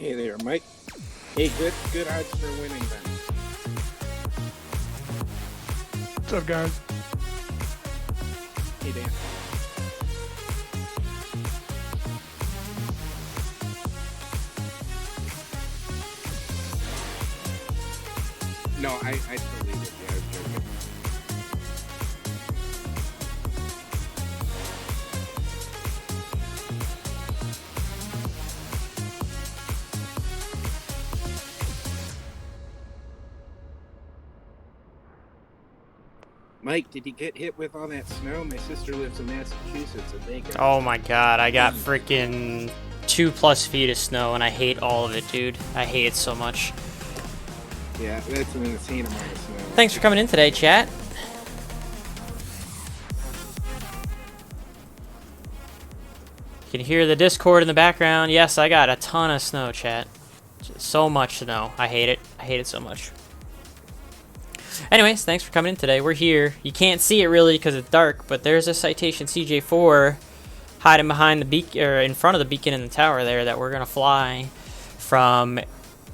Hey there, Mike. Hey, good odds for winning then. What's up, guys? Hey, Dan. No, I totally did. Yeah, I was joking. Mike, did you get hit with all that snow? My sister lives in Massachusetts, and they got... Oh my god, I got freaking 2+ feet of snow, and I hate all of it, dude. I hate it so much. Yeah, that's an insane amount of snow. Thanks for coming in today, chat. You can hear the Discord in the background. Yes, I got a ton of snow, chat. So much snow. I hate it. I hate it so much. Anyways, thanks for coming in today. We're here. You can't see it really because it's dark, but there's a Citation CJ4 hiding behind the beacon, or in front of the beacon in the tower there, that we're gonna fly from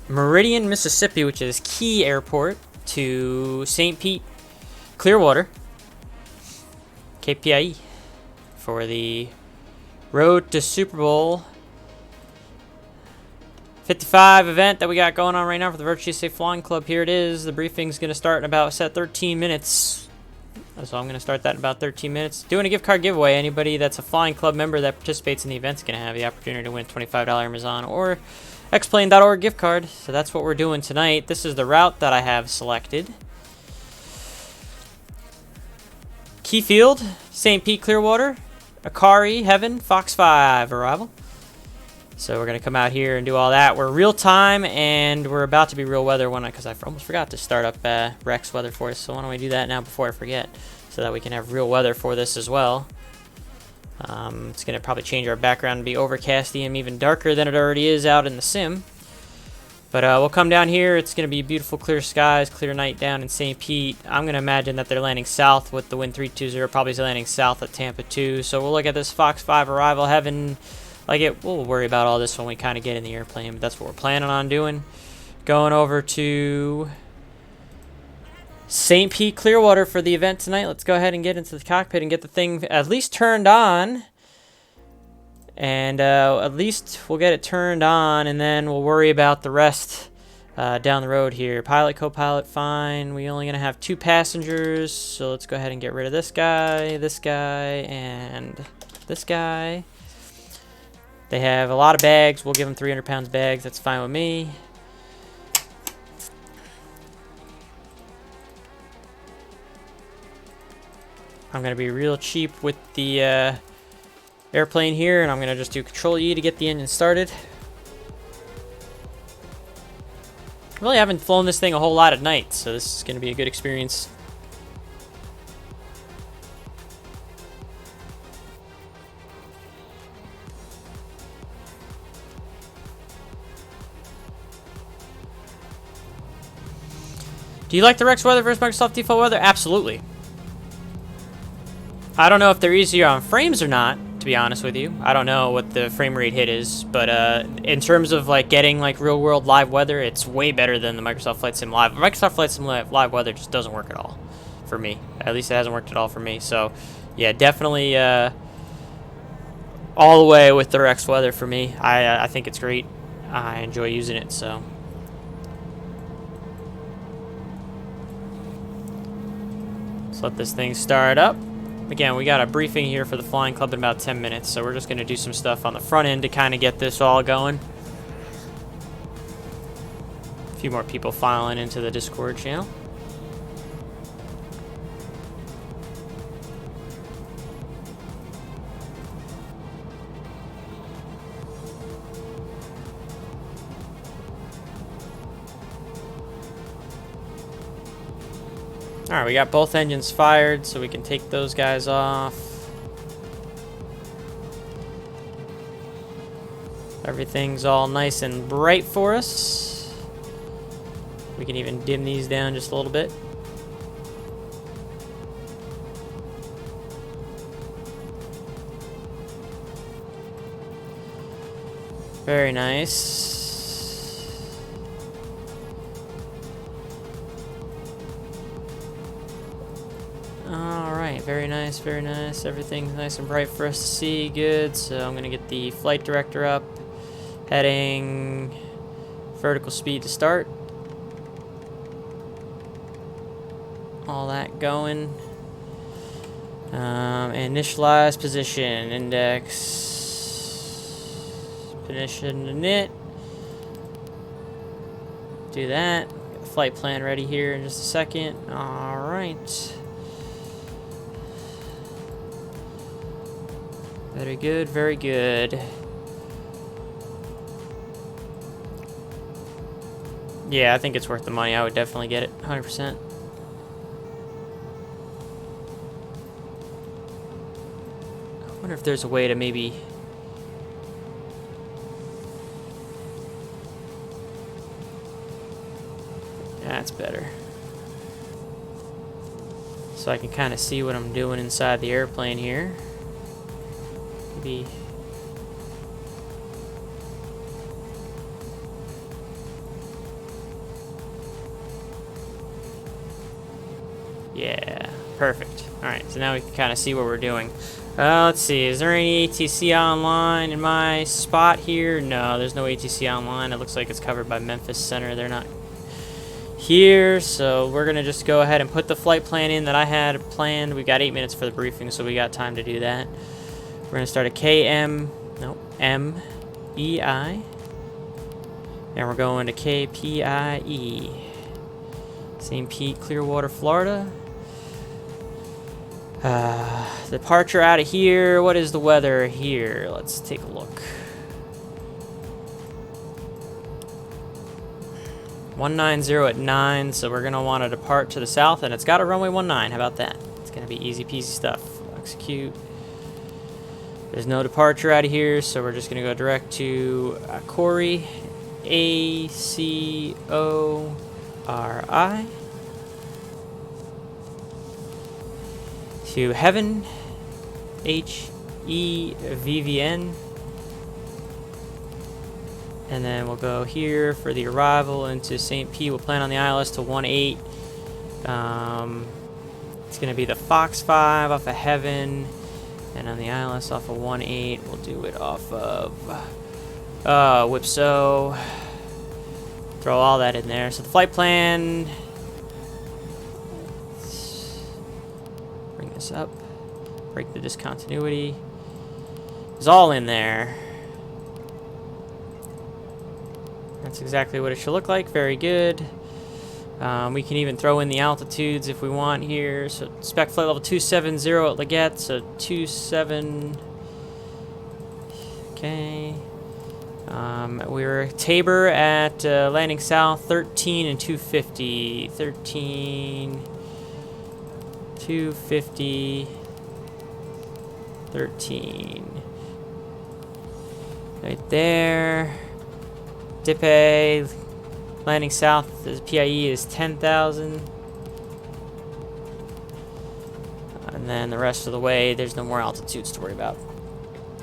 Meridian, Mississippi, which is Key Airport, to St. Pete-Clearwater KPIE for the Road to Super Bowl 55 event that we got going on right now for the Virtually Safe Flying Club. Here it is. The briefing's going to start in about 13 minutes. So I'm going to start that in about 13 minutes. Doing a gift card giveaway. Anybody that's a Flying Club member that participates in the event is going to have the opportunity to win a $25 Amazon or xplane.org gift card. So that's what we're doing tonight. This is the route that I have selected. Key Field, St. Pete-Clearwater, Akari, Heaven, Fox 5 arrival. So we're going to come out here and do all that. We're real time, and we're about to be real weather because I almost forgot to start up Rex weather for us. So why don't we do that now before I forget, so that we can have real weather for this as well. It's going to probably change our background and be overcasty and even darker than it already is out in the sim. But we'll come down here. It's going to be beautiful clear skies, clear night down in St. Pete. I'm going to imagine that they're landing south with the wind 320. Probably landing south at Tampa 2. So we'll look at this Fox 5 arrival. Heaven. We'll worry about all this when we kind of get in the airplane, but that's what we're planning on doing. Going over to St. Pete-Clearwater for the event tonight. Let's go ahead and get into the cockpit and get the thing at least turned on. And at least we'll get it turned on, and then we'll worry about the rest down the road here. Pilot, co-pilot, fine. We're only going to have 2 passengers, so let's go ahead and get rid of this guy, and this guy. They have a lot of bags. We'll give them 300 pounds bags. That's fine with me. I'm going to be real cheap with the airplane here, and I'm going to just do Control E to get the engine started. Really haven't flown this thing a whole lot at night, so this is going to be a good experience. Do you like the Rex weather versus Microsoft default weather? Absolutely. I don't know if they're easier on frames or not, to be honest with you. I don't know what the frame rate hit is, but in terms of getting real world live weather, it's way better than the Microsoft Flight Sim Live. Microsoft Flight Sim Live weather just doesn't work at all for me. At least it hasn't worked at all for me. So yeah, definitely all the way with the Rex weather for me. I think it's great. I enjoy using it, so. Let's let this thing start up. Again, we got a briefing here for the Flying Club in about 10 minutes, so we're just going to do some stuff on the front end to kind of get this all going. A few more people filing into the Discord channel. Alright, we got both engines fired, so we can take those guys off. Everything's all nice and bright for us. We can even dim these down just a little bit. Very nice. very nice, very nice. Everything's nice and bright for us to see. Good. So I'm gonna get the flight director up, heading vertical speed to start. All that going. Initialize position, index, position init. Do that. Get the flight plan ready here in just a second. All right. Very good, very good. Yeah, I think it's worth the money. I would definitely get it, 100%. I wonder if there's a way to maybe... That's better. So I can kind of see what I'm doing inside the airplane here. Maybe... Yeah, perfect. Alright, so now we can kind of see what we're doing. Let's see, is there any ATC online in my spot here? No, there's no ATC online. It looks like it's covered by Memphis Center. They're not here, so we're going to just go ahead and put the flight plan in that I had planned. We got 8 minutes for the briefing, so we got time to do that. We're going to start at MEI, and we're going to KPIE. St. Pete-Clearwater, Florida. Departure out of here. What is the weather here? Let's take a look. 190 at 9, so we're going to want to depart to the south, and it's got a runway 19. How about that? It's going to be easy peasy stuff. Execute. There's no departure out of here, so we're just going to go direct to Acori, A-C-O-R-I. To Heaven, H-E-V-V-N. And then we'll go here for the arrival into St. Pete. We'll plan on the ILS to 18. It's going to be the Fox 5 off of Heaven. And on the ILS off of 18, we'll do it off of Whipso. Throw all that in there. So the flight plan... Bring this up. Break the discontinuity. It's all in there. That's exactly what it should look like. Very good. We can even throw in the altitudes if we want here. So spec flight level 270 at Leggett. So 27. Okay. We're Tabor at landing south 13 and 250. 13. 250. 13. Right there. Dipe, landing south, the PIE is 10,000. And then the rest of the way, there's no more altitudes to worry about.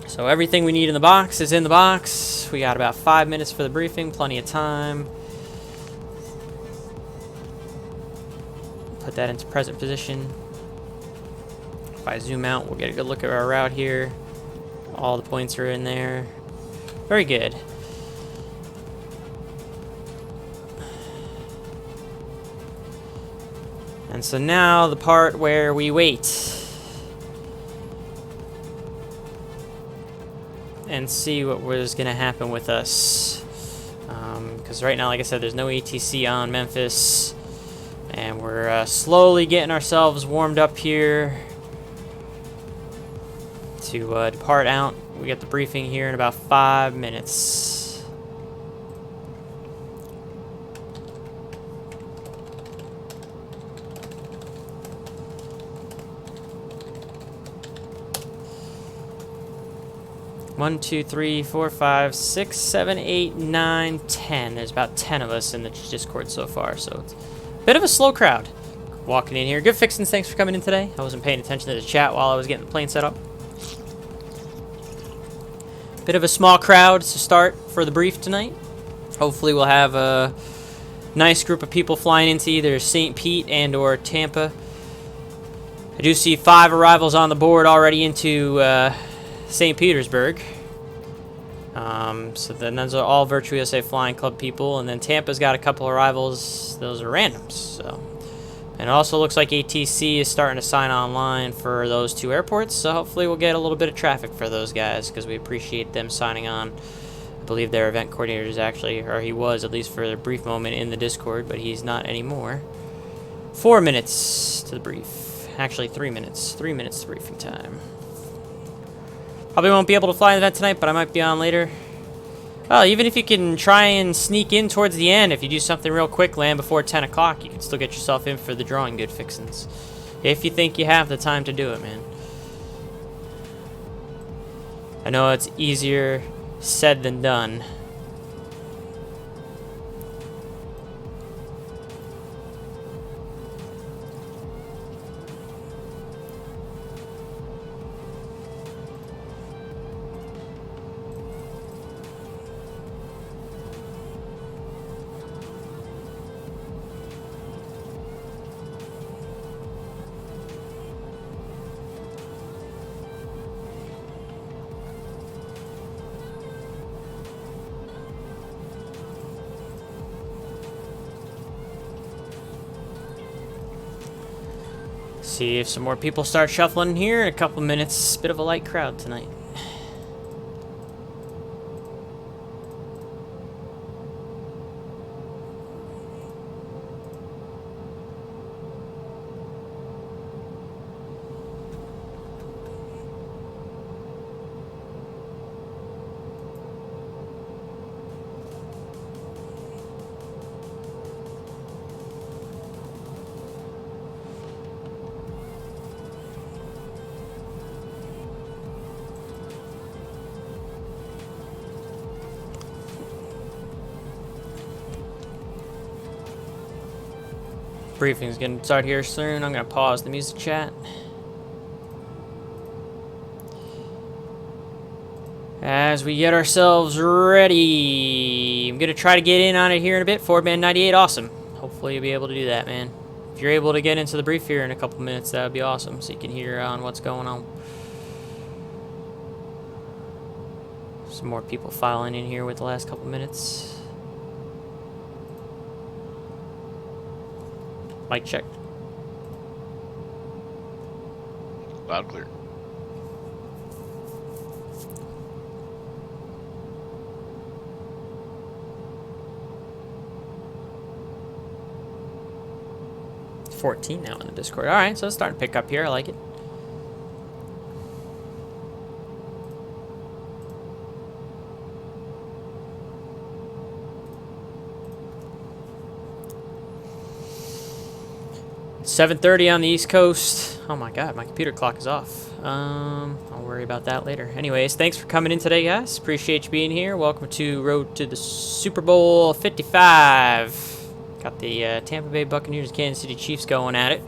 So everything we need in the box is in the box. We got about 5 minutes for the briefing, plenty of time. Put that into present position. If I zoom out, we'll get a good look at our route here. All the points are in there. Very good. And so now the part where we wait and see what was going to happen with us. Because right now, like I said, there's no ATC on Memphis. And we're slowly getting ourselves warmed up here to depart out. We get the briefing here in about 5 minutes. One, two, three, four, five, 6, 7, 8, 9, 10. There's about 10 of us in the Discord so far, so it's a bit of a slow crowd walking in here. Good fixings, thanks for coming in today. I wasn't paying attention to the chat while I was getting the plane set up. Bit of a small crowd to start for the brief tonight. Hopefully we'll have a nice group of people flying into either St. Pete and or Tampa. I do see 5 arrivals on the board already into St. Petersburg. So then those are all Virtual USA Flying Club people, and then Tampa's got a couple arrivals. Those are randoms. So, and it also looks like ATC is starting to sign online for those 2 airports. So hopefully we'll get a little bit of traffic for those guys because we appreciate them signing on. I believe their event coordinator is actually, or he was at least for a brief moment in the Discord, but he's not anymore. 4 minutes to the brief. Actually, 3 minutes. 3 minutes to briefing time. Probably won't be able to fly an event tonight, but I might be on later. Well, even if you can try and sneak in towards the end, if you do something real quick, land before 10 o'clock, you can still get yourself in for the drawing good fixins. If you think you have the time to do it, man. I know it's easier said than done. See if some more people start shuffling here in a couple minutes. Bit of a light crowd tonight. Briefing's gonna start here soon. I'm gonna pause the music chat. As we get ourselves ready, I'm gonna try to get in on it here in a bit. Ford-Man 98, awesome. Hopefully you'll be able to do that, man. If you're able to get into the brief here in a couple minutes, that would be awesome, so you can hear on what's going on. Some more people filing in here with the last couple minutes. Mic check. Loud clear. It's 14 now in the Discord. Alright, so it's starting to pick up here. I like it. It's 7:30 on the East Coast. Oh my god, my computer clock is off. I'll worry about that later. Anyways, thanks for coming in today, guys. Appreciate you being here. Welcome to Road to the Super Bowl 55. Got the Tampa Bay Buccaneers, Kansas City Chiefs going at it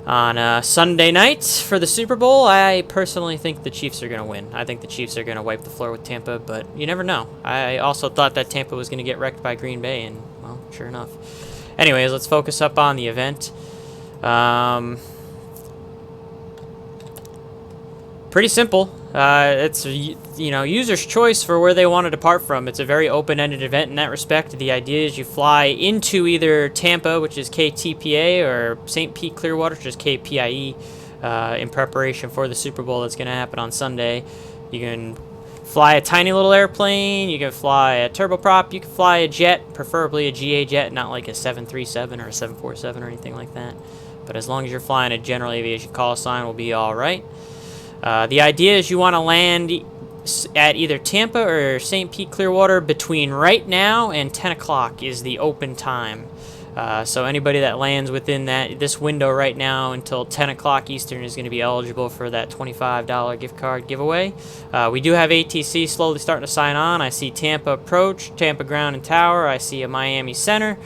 on Sunday night for the Super Bowl. I personally think the Chiefs are going to win. I think the Chiefs are going to wipe the floor with Tampa, but you never know. I also thought that Tampa was going to get wrecked by Green Bay, and, well, sure enough. Anyways, let's focus up on the event. Pretty simple. It's user's choice for where they want to depart from. It's a very open-ended event in that respect. The idea is you fly into either Tampa, which is KTPA, or St. Pete-Clearwater, which is KPIE, in preparation for the Super Bowl that's going to happen on Sunday. You can fly a tiny little airplane, you can fly a turboprop, you can fly a jet, preferably a GA jet, not like a 737 or a 747 or anything like that. But as long as you're flying a general aviation call sign, will be all right. The idea is you want to land at either Tampa or St. Pete Clearwater between right now and 10 o'clock is the open time. So anybody that lands within this window right now until 10 o'clock Eastern is going to be eligible for that $25 gift card giveaway. We do have ATC slowly starting to sign on. I see Tampa approach, Tampa ground and tower. I see a Miami center.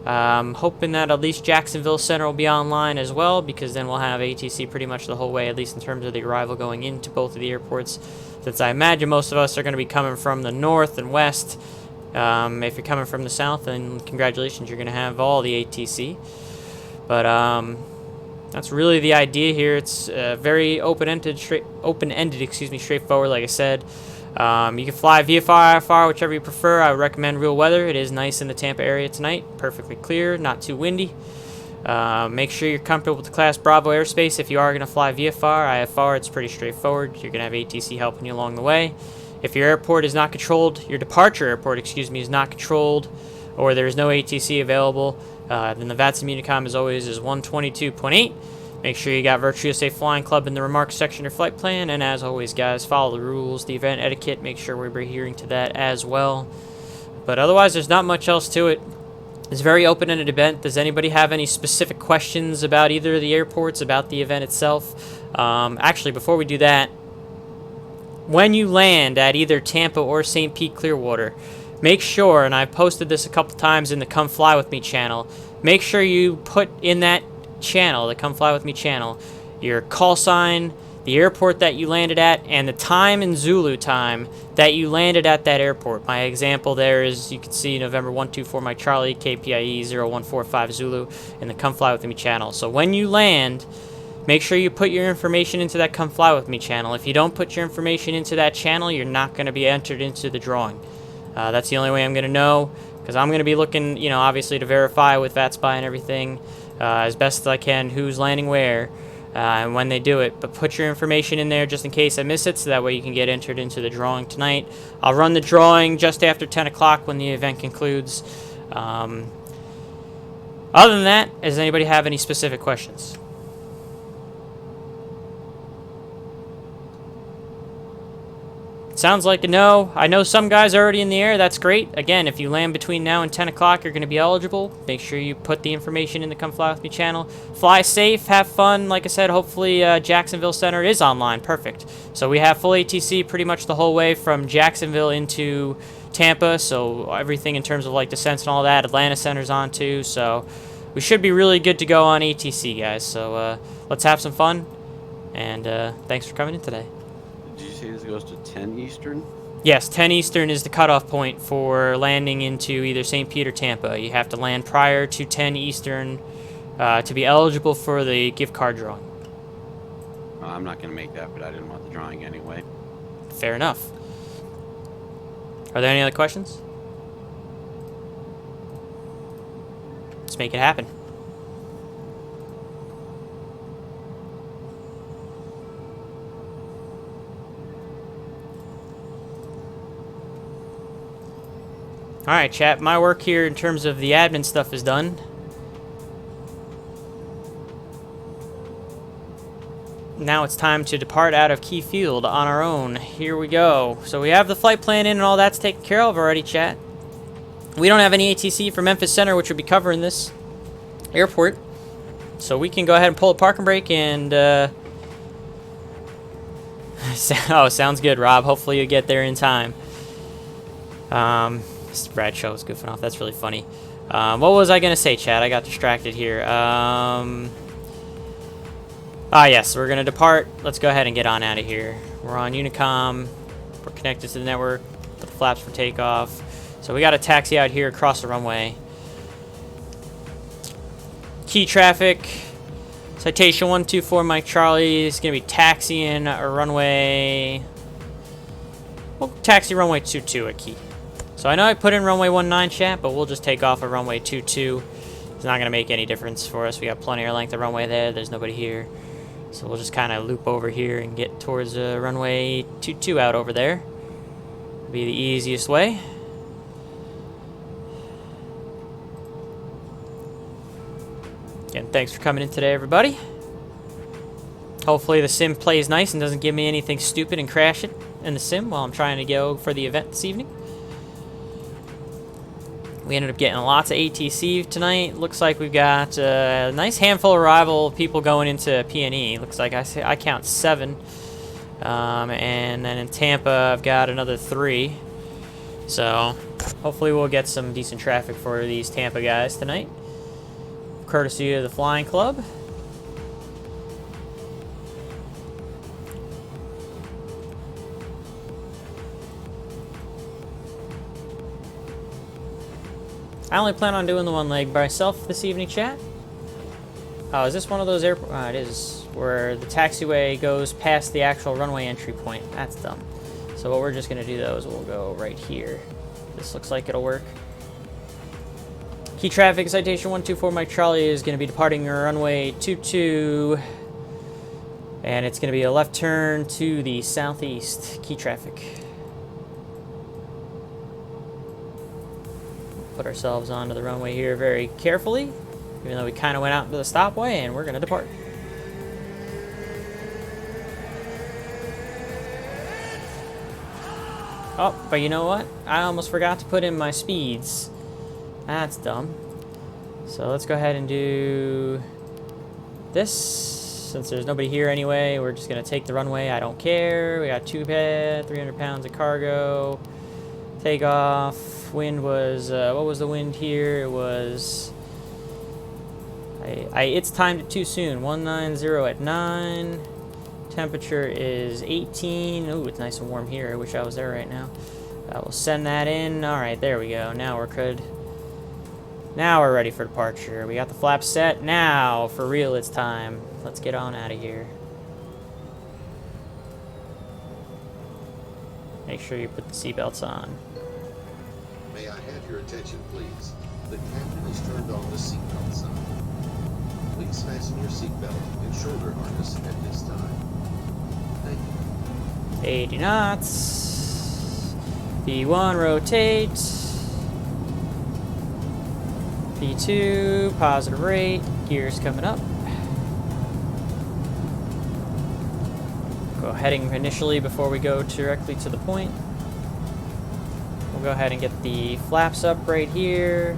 Hoping that at least Jacksonville Center will be online as well, because then we'll have ATC pretty much the whole way, at least in terms of the arrival going into both of the airports, since I imagine most of us are going to be coming from the north and west. If you're coming from the south, then congratulations, you're going to have all the ATC. But That's really the idea here. It's very open-ended, straightforward, like I said. You can fly VFR, IFR, whichever you prefer. I would recommend real weather. It is nice in the Tampa area tonight. Perfectly clear, not too windy. Make sure you're comfortable with the Class Bravo airspace. If you are going to fly VFR, IFR, it's pretty straightforward. You're going to have ATC helping you along the way. If your airport is not controlled, your departure airport, is not controlled, or there is no ATC available, then the VATSIM Unicom, as always, is 122.8. Make sure you got Virtual USA Flying Club in the remarks section of your flight plan. And as always, guys, follow the rules, the event etiquette. Make sure we're adhering to that as well. But otherwise, there's not much else to it. It's a very open-ended event. Does anybody have any specific questions about either of the airports, about the event itself? Actually, before we do that, when you land at either Tampa or St. Pete Clearwater, make sure, and I've posted this a couple times in the Come Fly With Me channel, make sure you put in that channel, the Come Fly With Me channel, your call sign, the airport that you landed at, and the time in Zulu time that you landed at that airport. My example there is, you can see November 124 Mike Charlie, KPIE 0145 Zulu in the Come Fly With Me channel. So when you land, make sure you put your information into that Come Fly With Me channel. If you don't put your information into that channel, you're not going to be entered into the drawing. That's the only way I'm going to know, because I'm going to be looking, you know, obviously to verify with VATSPY and everything as best as I can who's landing where and when they do it. But put your information in there just in case I miss it, so that way you can get entered into the drawing tonight. I'll run the drawing just after 10 o'clock when the event concludes. Other than that, does anybody have any specific questions? Sounds like a no. I know some guys are already in the air. That's great. Again, if you land between now and 10 o'clock, you're going to be eligible. Make sure you put the information in the Come Fly With Me channel. Fly safe. Have fun. Like I said, hopefully Jacksonville Center is online. Perfect. So we have full ATC pretty much the whole way from Jacksonville into Tampa. So everything in terms of like descents and all that. Atlanta Center's on too. So we should be really good to go on ATC, guys. So let's have some fun. And thanks for coming in today. Did you say this goes to 10 Eastern? Yes, 10 Eastern is the cutoff point for landing into either St. Pete or Tampa. You have to land prior to 10 Eastern to be eligible for the gift card drawing. I'm not going to make that, but I didn't want the drawing anyway. Fair enough. Are there any other questions? Let's make it happen. Alright, chat, my work here in terms of the admin stuff is done. Now it's time to depart out of Key Field on our own. Here we go. So we have the flight plan in and all that's taken care of already, chat. We don't have any ATC for Memphis Center, which would be covering this airport. So we can go ahead and pull a parking brake and... oh, sounds good, Rob. Hopefully you'll get there in time. Bradshaw was goofing off. That's really funny. What was I going to say, Chad? I got distracted here. Yes, we're going to depart. Let's go ahead and get on out of here. We're on Unicom. We're connected to the network. Put the flaps for takeoff. So we got a taxi out here across the runway. Key traffic. Citation 124 Mike Charlie is going to be taxiing a runway. We'll taxi runway 22 at Key. So I know I put in runway 19, chat, but we'll just take off at runway 22. It's not going to make any difference for us. We got plenty of length of runway there. There's nobody here. So we'll just kind of loop over here and get towards runway 22 out over there. Be the easiest way. Again, thanks for coming in today, everybody. Hopefully the sim plays nice and doesn't give me anything stupid and crash it in the sim while I'm trying to go for the event this evening. We ended up getting lots of ATC tonight. Looks like we've got a nice handful of arrival people going into P&E. Looks like I count 7. And then in Tampa, I've got another 3. So hopefully we'll get some decent traffic for these Tampa guys tonight, courtesy of the Flying Club. I only plan on doing the one leg by myself this evening, chat. Oh, is this one of those airport? It is, where the taxiway goes past the actual runway entry point. That's dumb. So what we're just gonna do though is we'll go right here. This looks like it'll work. Key traffic, citation 124 Mike Charlie is gonna be departing runway 22. And it's gonna be a left turn to the southeast. Key traffic. Put ourselves onto the runway here very carefully, even though we kind of went out into the stopway, and we're going to depart. Oh, but you know what? I almost forgot to put in my speeds. That's dumb. So let's go ahead and do this. Since there's nobody here anyway, we're just going to take the runway. I don't care. We got 300 pounds of cargo. Take off. Wind was, what was the wind here? It was, it's timed too soon. 190 at 9. Temperature is 18. Ooh, it's nice and warm here. I wish I was there right now. We'll send that in. All right, there we go. Now we're good. Now we're ready for departure. We got the flaps set. Now, for real, it's time. Let's get on out of here. Make sure you put the seatbelts on. May I have your attention, please? The captain has turned on the seatbelt sign. Please fasten your seatbelt and shoulder harness at this time. Thank you. 80 knots. P1 rotate. P2 positive rate. Gears coming up. Go heading initially before we go directly to the point. We'll go ahead and get the flaps up right here.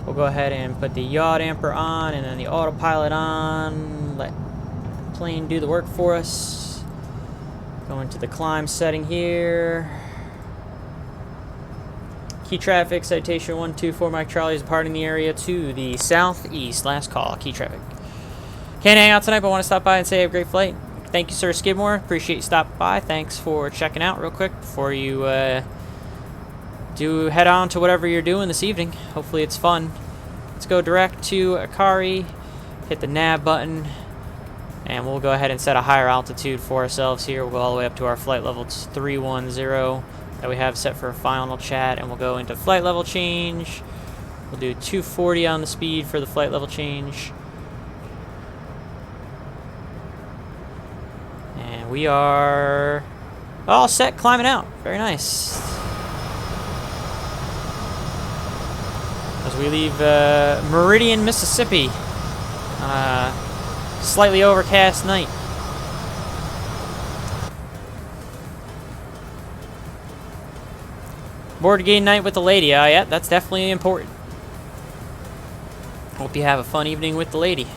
We'll go ahead and put the yaw damper on and then the autopilot on. Let the plane do the work for us. Go into the climb setting here. Key traffic, citation 124 Mike Charlie is departing the area to the southeast. Last call, key traffic. Can't hang out tonight, but want to stop by and say have a great flight. Thank you, sir, Skidmore. Appreciate you stopping by. Thanks for checking out real quick before you do head on to whatever you're doing this evening. Hopefully it's fun. Let's go direct to Akari, hit the nav button, and we'll go ahead and set a higher altitude for ourselves here. We'll go all the way up to our flight level 310 that we have set for a final chat, and we'll go into flight level change. We'll do 240 on the speed for the flight level change. And we are all set climbing out. Very nice. As we leave Meridian, Mississippi on a slightly overcast night. Board game night with the lady. Yeah, that's definitely important. Hope you have a fun evening with the lady.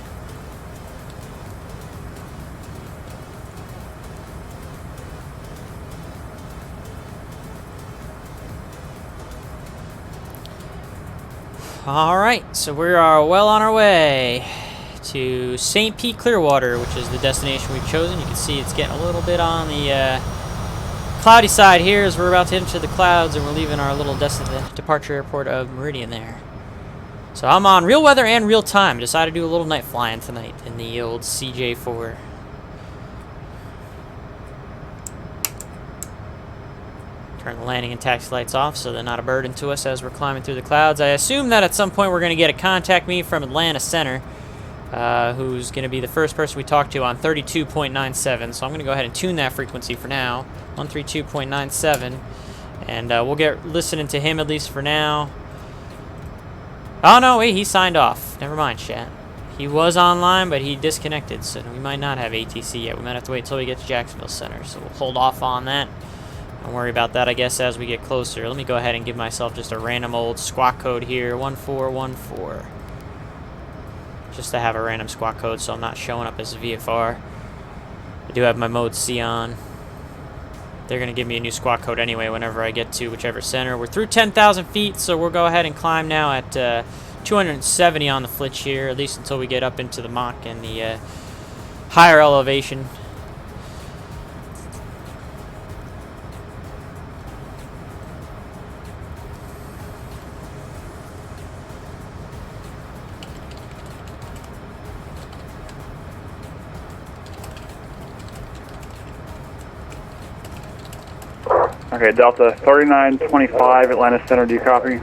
Alright, so we are well on our way to St. Pete-Clearwater, which is the destination we've chosen. You can see it's getting a little bit on the cloudy side here as we're about to enter the clouds and we're leaving our little departure airport of Meridian there. So I'm on real weather and real time. Decided to do a little night flying tonight in the old CJ4. Turn the landing and taxi lights off so they're not a burden to us as we're climbing through the clouds. I assume that at some point we're going to get a contact me from Atlanta Center, who's going to be the first person we talk to on 32.97. So I'm going to go ahead and tune that frequency for now, 132.97, and we'll get listening to him at least for now. Oh no, wait, he signed off. Never mind, chat. He was online, but he disconnected, so we might not have ATC yet. We might have to wait until we get to Jacksonville Center, so we'll hold off on that. Don't worry about that, I guess, as we get closer. Let me go ahead and give myself just a random old squawk code here, 1414. Just to have a random squawk code so I'm not showing up as a VFR. I do have my mode C on. They're going to give me a new squawk code anyway whenever I get to whichever center. We're through 10,000 feet, so we'll go ahead and climb now at 270 on the flitch here, at least until we get up into the Mach and the higher elevation. Okay, Delta 3925 Atlanta Center, do you copy?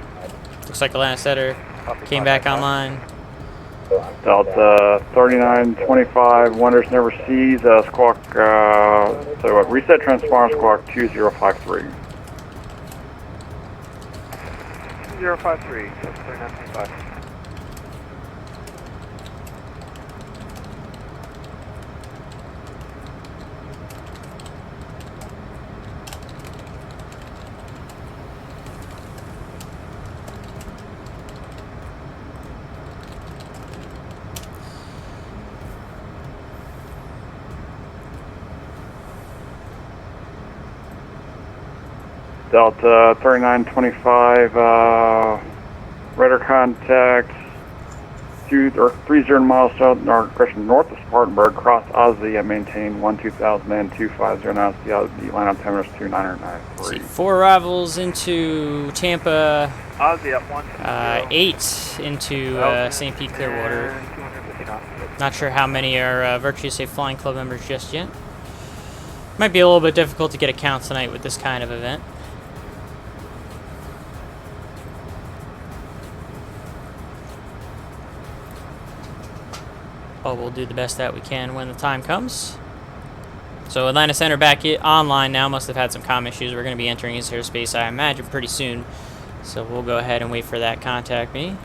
Looks like Atlanta Center came back online. Delta 3925, Wonders Never Seas, squawk, so what, reset transponder squawk 2053. 2053, 3925. Delta 3925, radar contact 30 miles south, north of Spartanburg, cross Ozzy and maintain 12000 and 250 knots, the line of altimeter is 2993. 4 arrivals into Tampa, Ozzy up 8 into St. Pete-Clearwater. Not sure how many are Virtue Safe Flying Club members just yet. Might be a little bit difficult to get a count tonight with this kind of event. But we'll do the best that we can when the time comes. So Atlanta Center back online now. Must have had some comm issues. We're going to be entering his airspace, I imagine, pretty soon. So we'll go ahead and wait for that. Contact me.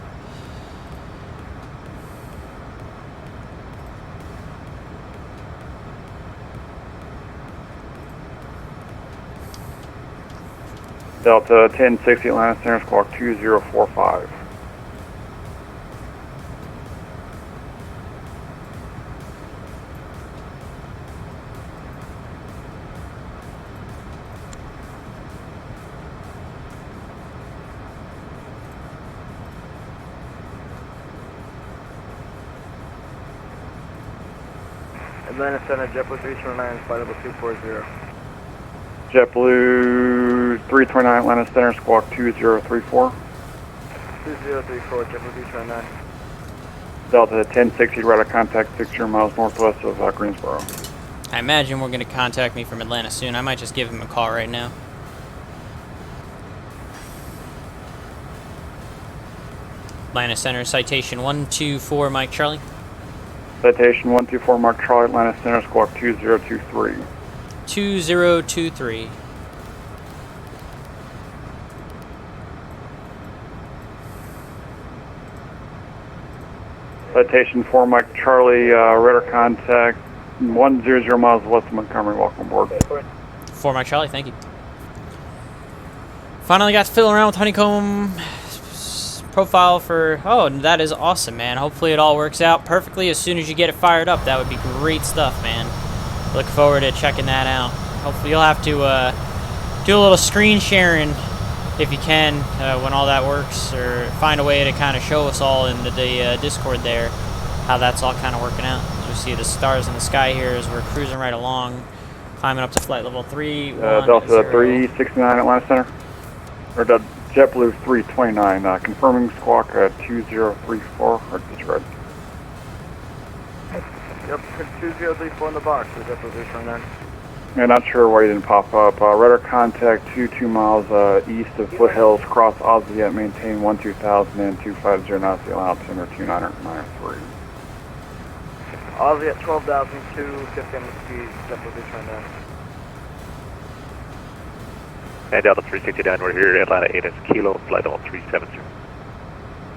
Delta 1060 Atlanta Center, squawk 2045. Atlanta Center, JetBlue 329, flight level 240. JetBlue 329 Atlanta Center, squawk 2034. 2034, JetBlue 329. Delta 1060, radar contact 60 miles northwest of Greensboro. I imagine we're going to contact me from Atlanta soon. I might just give him a call right now. Atlanta Center, citation 124, Mike Charlie. Citation 124 Mark Charlie, Atlanta Center, squawk 2023. 2023. Citation 4 Mike Charlie, radar contact 100 miles west of Montgomery. Welcome aboard. 4 Mike Charlie, thank you. Finally got to fiddle around with Honeycomb profile for, oh, that is awesome, man. Hopefully it all works out perfectly as soon as you get it fired up. That would be great stuff, man. Look forward to checking that out. Hopefully you'll have to do a little screen sharing if you can when all that works, or find a way to kind of show us all in the Discord there how that's all kind of working out. As we see the stars in the sky here as we're cruising right along, climbing up to flight level 3. Delta 369 Atlanta Center, or JetBlue 329, confirming squawk 2034, or disregard. Yep, 2034 in the box, so JetBlue 329. Yeah, not sure why you didn't pop up. Radar contact 2 miles east of Foothills, cross Ozzy at maintain 12000 and 250 knots, the altimeter 2993. Ozzy at 12,002, 50 on the speed, JetBlue 329. And Delta 369, we're here at Atlanta 8 Kilo, flight level 370.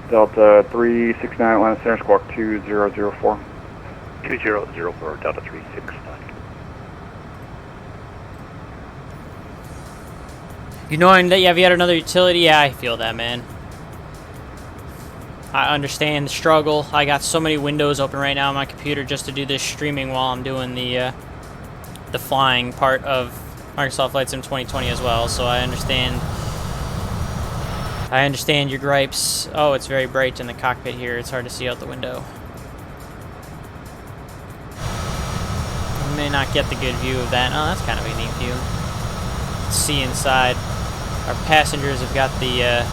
Delta 369 Atlanta Center, squawk 2004. 2004, Delta 369. You knowing that you have yet another utility? Yeah, I feel that, man. I understand the struggle. I got so many windows open right now on my computer just to do this streaming while I'm doing the flying part of Microsoft Flight Sim 2020 as well. So I understand your gripes. Oh, it's very bright in the cockpit here. It's hard to see out the window. You may not get the good view of that. Oh, that's kind of a neat view. See inside. Our passengers have got the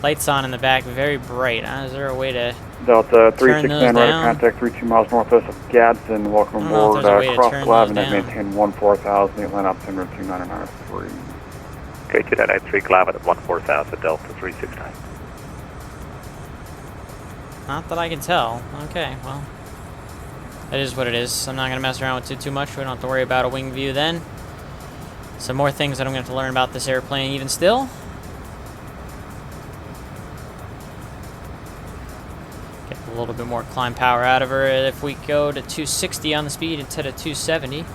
lights on in the back, very bright. Is there a way to Delta turn those 369 radar down? contact 32 miles northwest of Gadsden. Welcome I don't know if aboard. there's a way to Cross turn 11 those and down. maintain 14000, the Atlanta altimeter 2993. KT-93, climb at 14,000, Delta 369. Not that I can tell. Okay, well, that is what it is. I'm not going to mess around with it too much. We don't have to worry about a wing view then. Some more things that I'm going to have to learn about this airplane even still. Get a little bit more climb power out of her if we go to 260 on the speed instead of 270.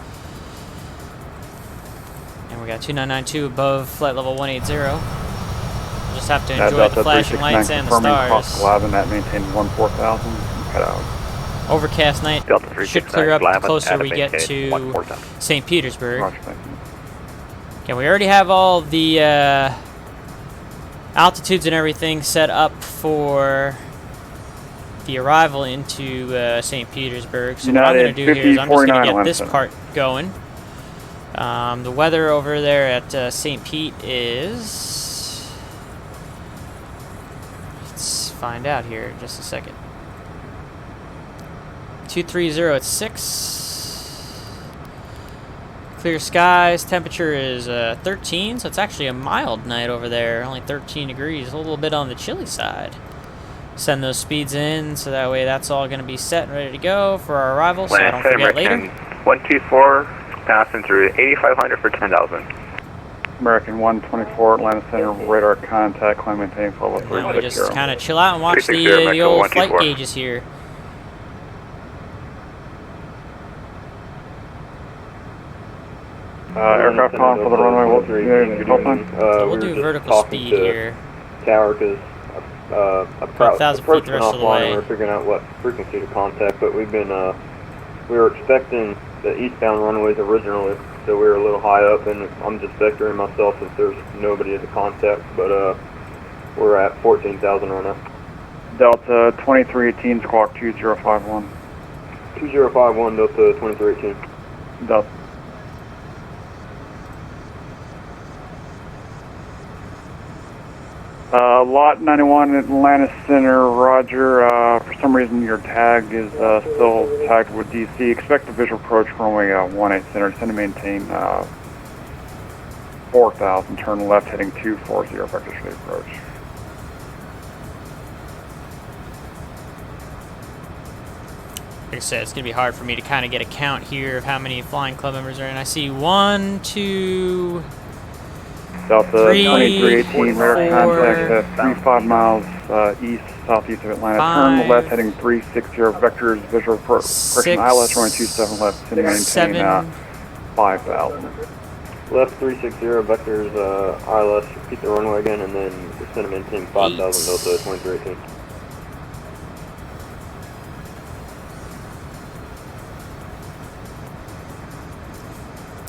And we got 2992 above flight level 180. We'll just have to enjoy the flashing lights and the stars. 11 at maintain 14,000. Cut out. Overcast night Delta should clear up the closer we get to St. Petersburg. Roger, thank you. Okay, we already have all the altitudes and everything set up for the arrival into St. Petersburg. So what I'm going to do here is I'm just going to get this part going. The weather over there at St. Pete is... Let's find out here in just a second. 230 at 6. Clear skies. Temperature is 13, so it's actually a mild night over there. Only 13 degrees, a little bit on the chilly side. Send those speeds in, so that way that's all going to be set and ready to go for our arrival, so I don't forget later. 124, passing through 8,500 for 10,000. American 124, Atlanta Center, radar contact, climb maintain level 360. Now we just kind of chill out and watch the old flight gauges here. Aircraft calling for the runway, what We'll do vertical speed here. Tower, because About 1,000 feet the rest of the way. We're figuring out what frequency to contact, but we've been we were expecting the eastbound runways originally, so we were a little high up, and I'm just vectoring myself if there's nobody to contact, but we're at 14,000 right now. Delta 2318, squawk 2051. 2051, Delta 2318. Delta. Lot 91 Atlanta Center, roger. For some reason your tag is still tagged with DC. Expect a visual approach from runway 18 center. Descend to maintain 4,000. Turn left heading 240. Vectors for the approach. Like I said, it's going to be hard for me to kind of get a count here of how many flying club members are in. I see 1, 2... Delta 3, 2318, radar 4, contact 35 miles east, southeast of Atlanta. 5, Turn left heading 360, vectors, visual correction, ILS runway 27 left, descend to maintain 5,000. Left 360, vectors, ILS, repeat the runway again, and then descend to maintain 5,000, Delta 2318.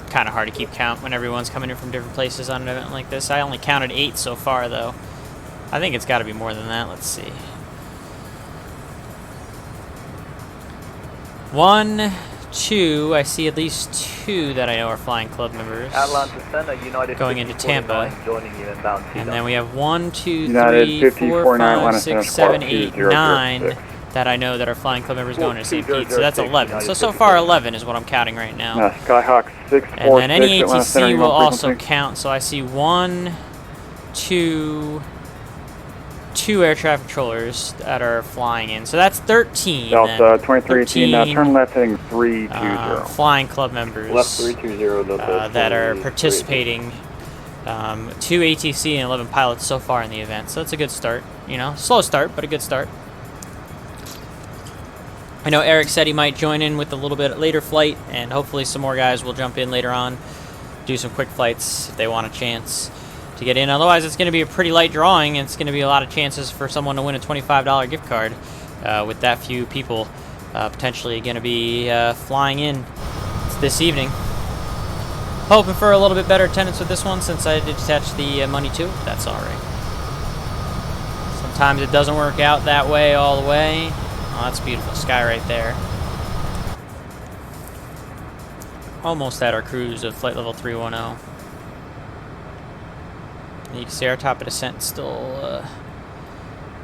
Kind of hard to keep count when everyone's coming in from different places on an event like this. I only counted 8 so far, though. I think it's got to be more than that. Let's see. 1, 2. I see at least 2 that I know are flying club members. Atlanta Center, United going into Tampa. Joining you inbound. And then we have 1, 2, 3, United 4, 5, 6, 7, 8, 5049, 9 that I know that are flying club members going to St. Pete. So that's 11. So far 11 is what I'm counting right now. Skyhawk 646, And then any Atlanta Center, ATC will also frequency. count. So I see 1, 2 air traffic controllers that are flying in. So that's 13. Delta 2318, 13 turn left heading 320. flying club members Left 320, Delta that are participating. 2 ATC and 11 pilots so far in the event. So that's a good start. You know, slow start, but a good start. I know Eric said he might join in with a little bit later flight, and hopefully some more guys will jump in later on, do some quick flights if they want a chance to get in. Otherwise, it's going to be a pretty light drawing, and it's going to be a lot of chances for someone to win a $25 gift card with that few people potentially going to be flying in this evening. Hoping for a little bit better attendance with this one since I did attach the money to it. That's all right. Sometimes it doesn't work out that way all the way. Oh, that's beautiful sky right there. Almost at our cruise of flight level 310. And you can see our top of descent still a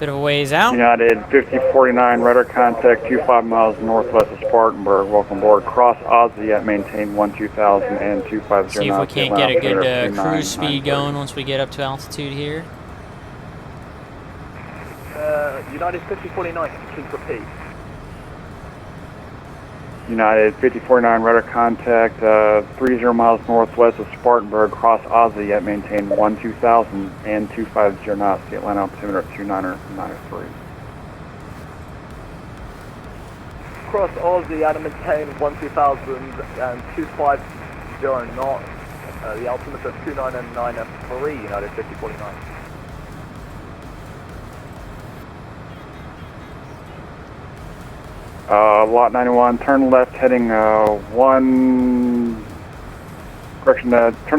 Bit of a ways out. United 5049, radar contact 25 miles northwest of Spartanburg. Welcome aboard. Cross Aussie at maintain 12000 and 250 See if we knots. can't get a good altimeter cruise speed going once we get up to altitude here. United 5049, please repeat. United 5049, radar contact 30 miles northwest of Spartanburg. Cross Aussie at maintain 12000 and 250 knots. The Atlanta altimeter at 2993. Cross Aussie at maintain 12000 and 250 knots. The altimeter is 2993, United 5049. Lot 91, turn left heading turn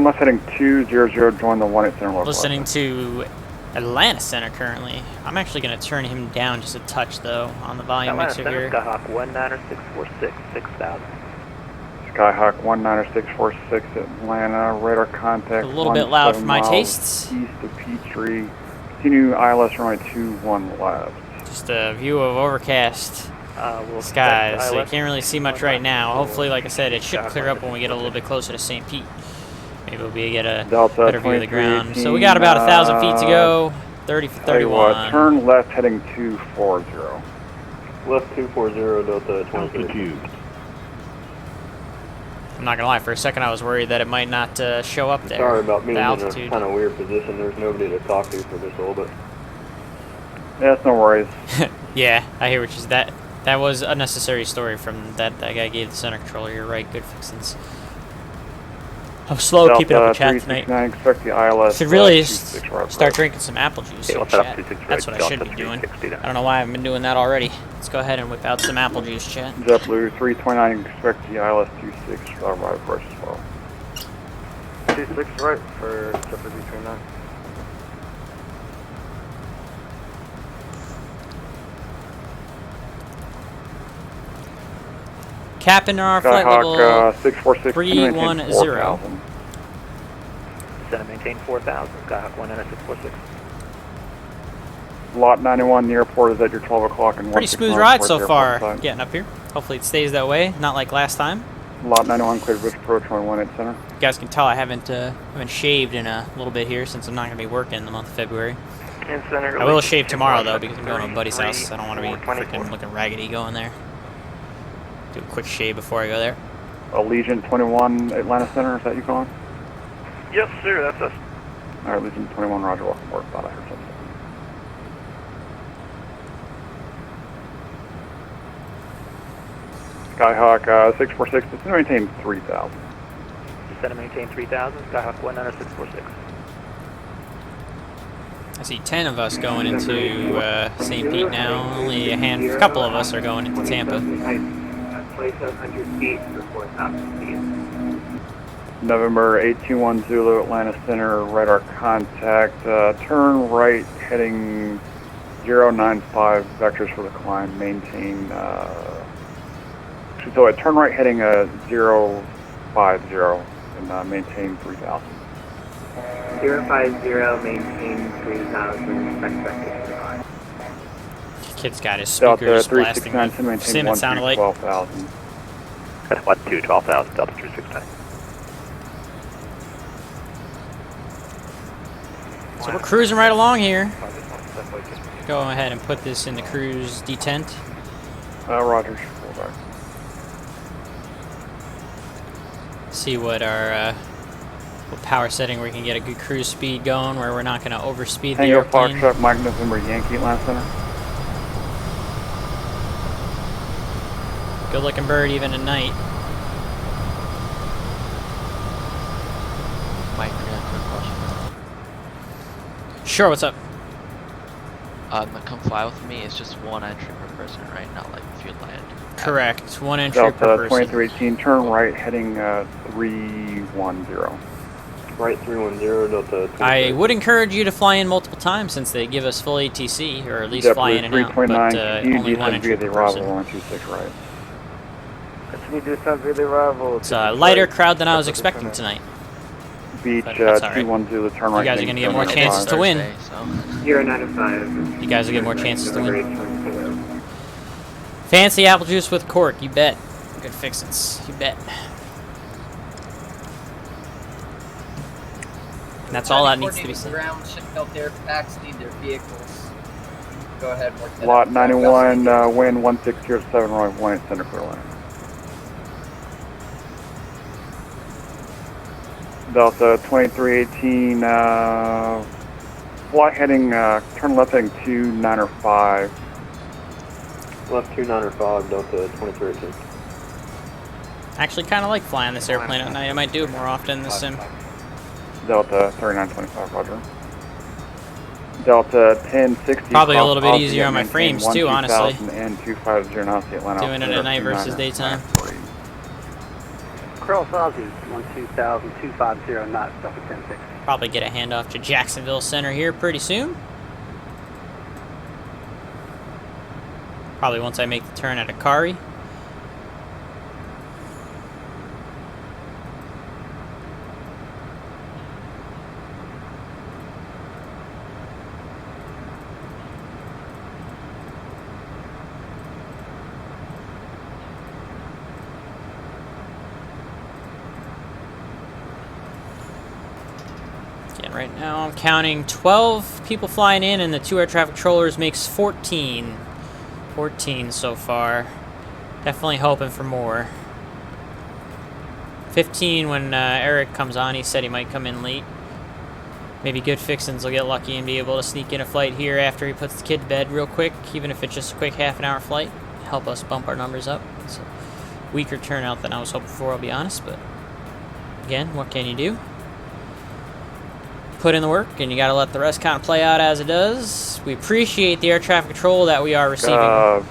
left heading 200, join the 18 center local. Listening to Atlanta Center currently. I'm actually going to turn him down just a touch though on the volume mixer here. Skyhawk 19646, 6000. Skyhawk 19646 Atlanta, radar contact. A little bit loud for my 17 miles tastes. East of Peachtree. Continue ILS runway 21 left. Just a view of overcast skies, so you can't really see much right now. Hopefully, like I said, it should clear up when we get a little bit closer to St. Pete. Maybe we'll be get a Delta better view of the ground. So we got about 1,000 feet to go. 30 for Tell you what, 31. turn left heading 240. Left 240, Delta 23. I'm not gonna lie, for a second I was worried that it might not show up there. Sorry about being the in a altitude. kind of weird position. There's nobody to talk to for just a little bit. Yeah, it's no worries. Yeah, I hear what you said. That was a necessary story from that guy gave the center controller. You're right, good fixins. I'm slow Delta keeping up with chat tonight. 369, expect the ILS. Should really 26 right start left. drinking some apple juice in what's chat. up, 26 That's what I should Delta be doing. 369. I don't know why I haven't been doing that already. Let's go ahead and whip out some apple juice, chat. JetBlue 329, expect the ILS 26 right approach as well. 26 right for JetBlue 329. Capping our flight Skyhawk level 646, 310. Center maintain 4000, Skyhawk 19646. Lot 91, the airport is at your 12 o'clock and Pretty smooth ride so far getting up here. Hopefully it stays that way, not like last time. Lot 91, cleared bridge approach on 18 center. You guys can tell I haven't shaved in a little bit here since I'm not going to be working in the month of February. I will shave tomorrow though because I'm going to a buddy's house. I don't want to be freaking looking raggedy going there. Do a quick shave before I go there. Allegiant 21, Atlanta Center, is that you calling? Yes, sir, that's us. Alright, Allegiant 21, roger, welcome aboard. Thought I heard something. Skyhawk 646, it's going to maintain 3000. Center maintain 3000, Skyhawk 19646. I see 10 of us going into St. Pete now. Only a couple of us are going into Tampa. 2,700 feet for 4,000 feet. November 821 Zulu, Atlanta Center, radar contact. Turn right heading 095, vectors for the climb, maintain, so turn right heading 050 and maintain 3000. 050, maintain 3000, expect vectors for the climb. Kid's got his Delta speakers blasting. 369, maintain Sim, it sounded like. 12,000. 12,000, Delta 369. So we're cruising right along here. Go ahead and put this in the cruise detent. Roger. See what our what power setting we can get a good cruise speed going where we're not going to overspeed the Tango airplane. Foxtrot, Mike November Yankee, Atlanta Center. Good looking bird even at night. Mike, I got a quick question. Sure, what's up? Come fly with me. It's just one entry per person, right? Not like if you land. Correct. One entry Delta per person. 2318, turn right heading 310. Right 310, Delta 23. I would encourage you to fly in multiple times since they give us full ATC, or at least fly in and out, but only one entry per person. 126 right. It's a lighter crowd than I was expecting tonight. Beach, But that's all right. 210 to turn right. You guys are going to get more It is chances to win. Thursday, so 095. You guys will get more chances to win. Turn below. Fancy apple juice with cork, you bet. Good fixins, you bet. And that's all that needs to be said. Ground shelter packs need their vehicles. Go ahead and work that Lot out. 91, wind 1607, right 1 center clear line. Delta 2318, flight heading, turn left heading 2905. Left 2905, Delta 2318. Actually kind of like flying this airplane at night. I might do it more often in the sim. Delta 3925, roger. Delta 1060. Probably a little bit Aussie, easier on my maintain frames too, honestly. 12000 and 250 knots, the Atlanta. Doing it at night versus daytime. Cross Aussie, 12000, 250 knots, Delta 1060. Probably get a handoff to Jacksonville Center here pretty soon. Probably once I make the turn at Akari. Right now I'm counting 12 people flying in, and the 2 air traffic controllers makes 14. 14 so far. Definitely hoping for more. 15 when Eric comes on. He said he might come in late. Maybe Good Fixins will get lucky and be able to sneak in a flight here after he puts the kid to bed real quick, even if it's just a quick half-an-hour flight. Help us bump our numbers up. It's a weaker turnout than I was hoping for, I'll be honest, but again, what can you do? Put in the work, and you got to let the rest kind of play out as it does. We appreciate the air traffic control that we are receiving.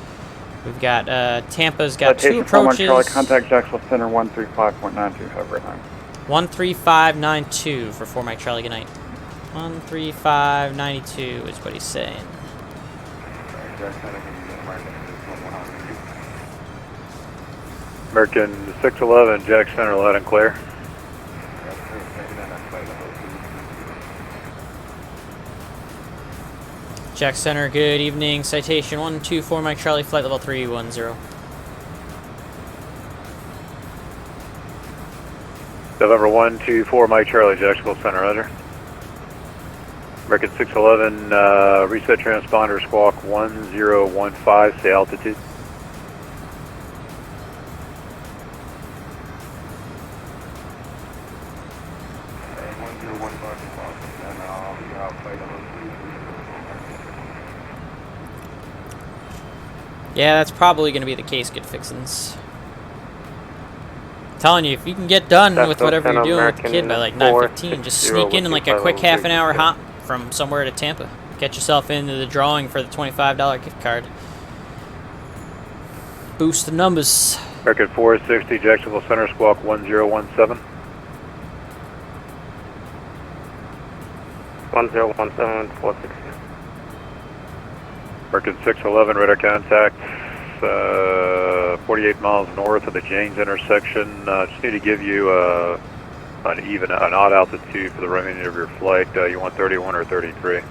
We've got Tampa's got 2 approaches. Charlie, contact Jacksonville Center 135.92. Have a great night. 13592 for 4 Mike Charlie. Good night. 13592 is what he's saying. American 611, Jack Center, loud and clear. Jack Center, good evening. Citation 124 Mike Charlie, flight level 310. November 124 Mike Charlie, Jacksonville Center, roger. American 611, reset transponder, squawk 1015, say altitude. Yeah, that's probably going to be the case, Good Fixins. I'm telling you, if you can get done with whatever you're doing with the kid by like 9:15, just sneak in like a quick half-an-hour hop from somewhere to Tampa. Get yourself into the drawing for the $25 gift card. Boost the numbers. American 460, Jacksonville Center, squawk 1017. 1017, 460. American 611, radar contact, 48 miles north of the Janes intersection. Just need to give you an odd altitude for the remainder of your flight. You want 31 or 33?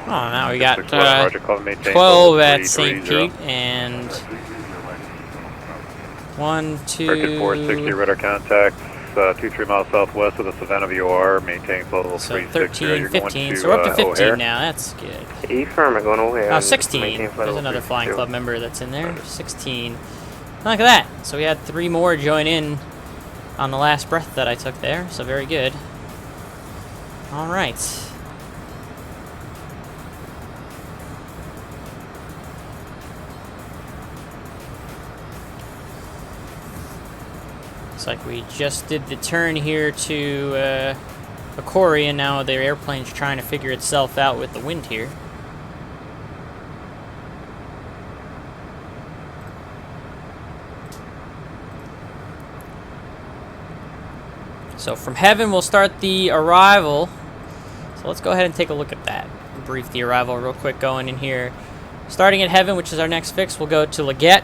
Oh, now we got 12 at St. Pete and 1, 2... American 460, radar contact. 2-3 miles southwest of the Savannah VOR, maintain flight level 360. 13, 15, so we're up to 15 O'Hare. now, that's good. E-firm, going O'Hare. Oh, 16, there's another flying club member that's in there, 16. Look at that, so we had 3 more join in on the last breath that I took there, so very good. Alright. Looks like we just did the turn here to Akori, and now the airplane's trying to figure itself out with the wind here. So from heaven, we'll start the arrival. So let's go ahead and take a look at that. Brief the arrival real quick going in here. Starting at heaven, which is our next fix, we'll go to Leggett.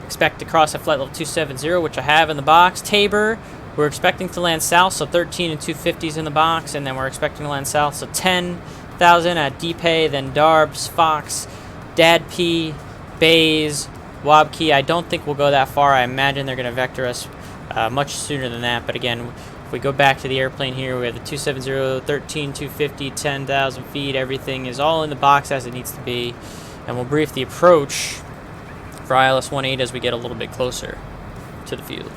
expect to cross at flight level 270, which I have in the box. Tabor, we're expecting to land south, so 13 and 250s in the box, and then we're expecting to land south, so 10,000 at Deepay, then Darbs, Fox, Dad P, Bays, Wabkey. I don't think we'll go that far. I imagine they're going to vector us much sooner than that, but again, if we go back to the airplane here, we have the 270, 13, 250, 10,000 feet. Everything is all in the box as it needs to be, and we'll brief the approach for ILS 18 as we get a little bit closer to the field.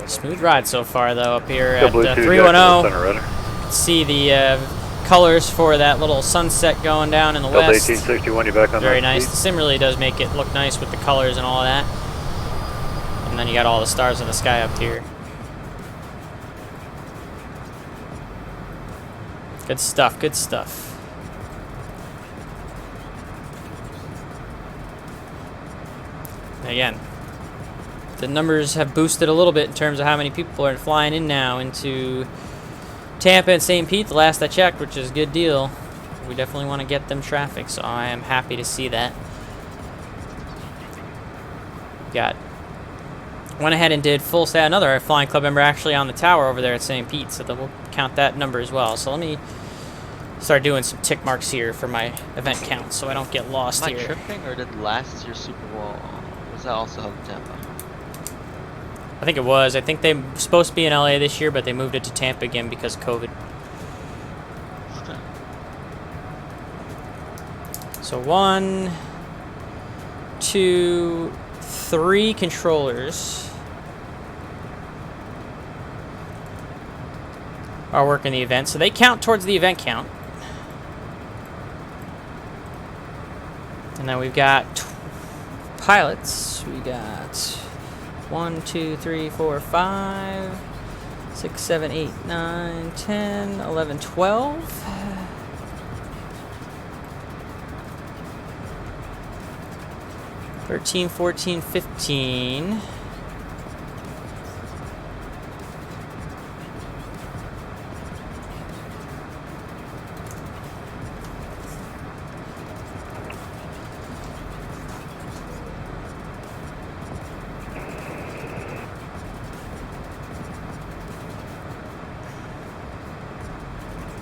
Smooth ride so far, though, up here at 310. See the colors for that little sunset going down in the west. 1861, you back on Very nice. The sim really does make it look nice with the colors and all that. And then you got all the stars in the sky up here. Good stuff, good stuff. Again, the numbers have boosted a little bit in terms of how many people are flying in now into Tampa and St. Pete, the last I checked, which is a good deal. We definitely want to get them traffic, so I am happy to see that. Went ahead and did full stat, another flying club member actually on the tower over there at St. Pete, so we'll count that number as well. So let me start doing some tick marks here for my event count so I don't get lost here. Am I tripping, or did last year's Super Bowl, was that also held in Tampa? I think it was. I think they were supposed to be in LA this year, but they moved it to Tampa again because of COVID. So 1, 2, 3 controllers are working the event, so they count towards the event count. And then we've got pilots. We got 1, 2, 3, 4, 5, 6, 7, 8, 9, 10, 11, 12. 13, 14, 15.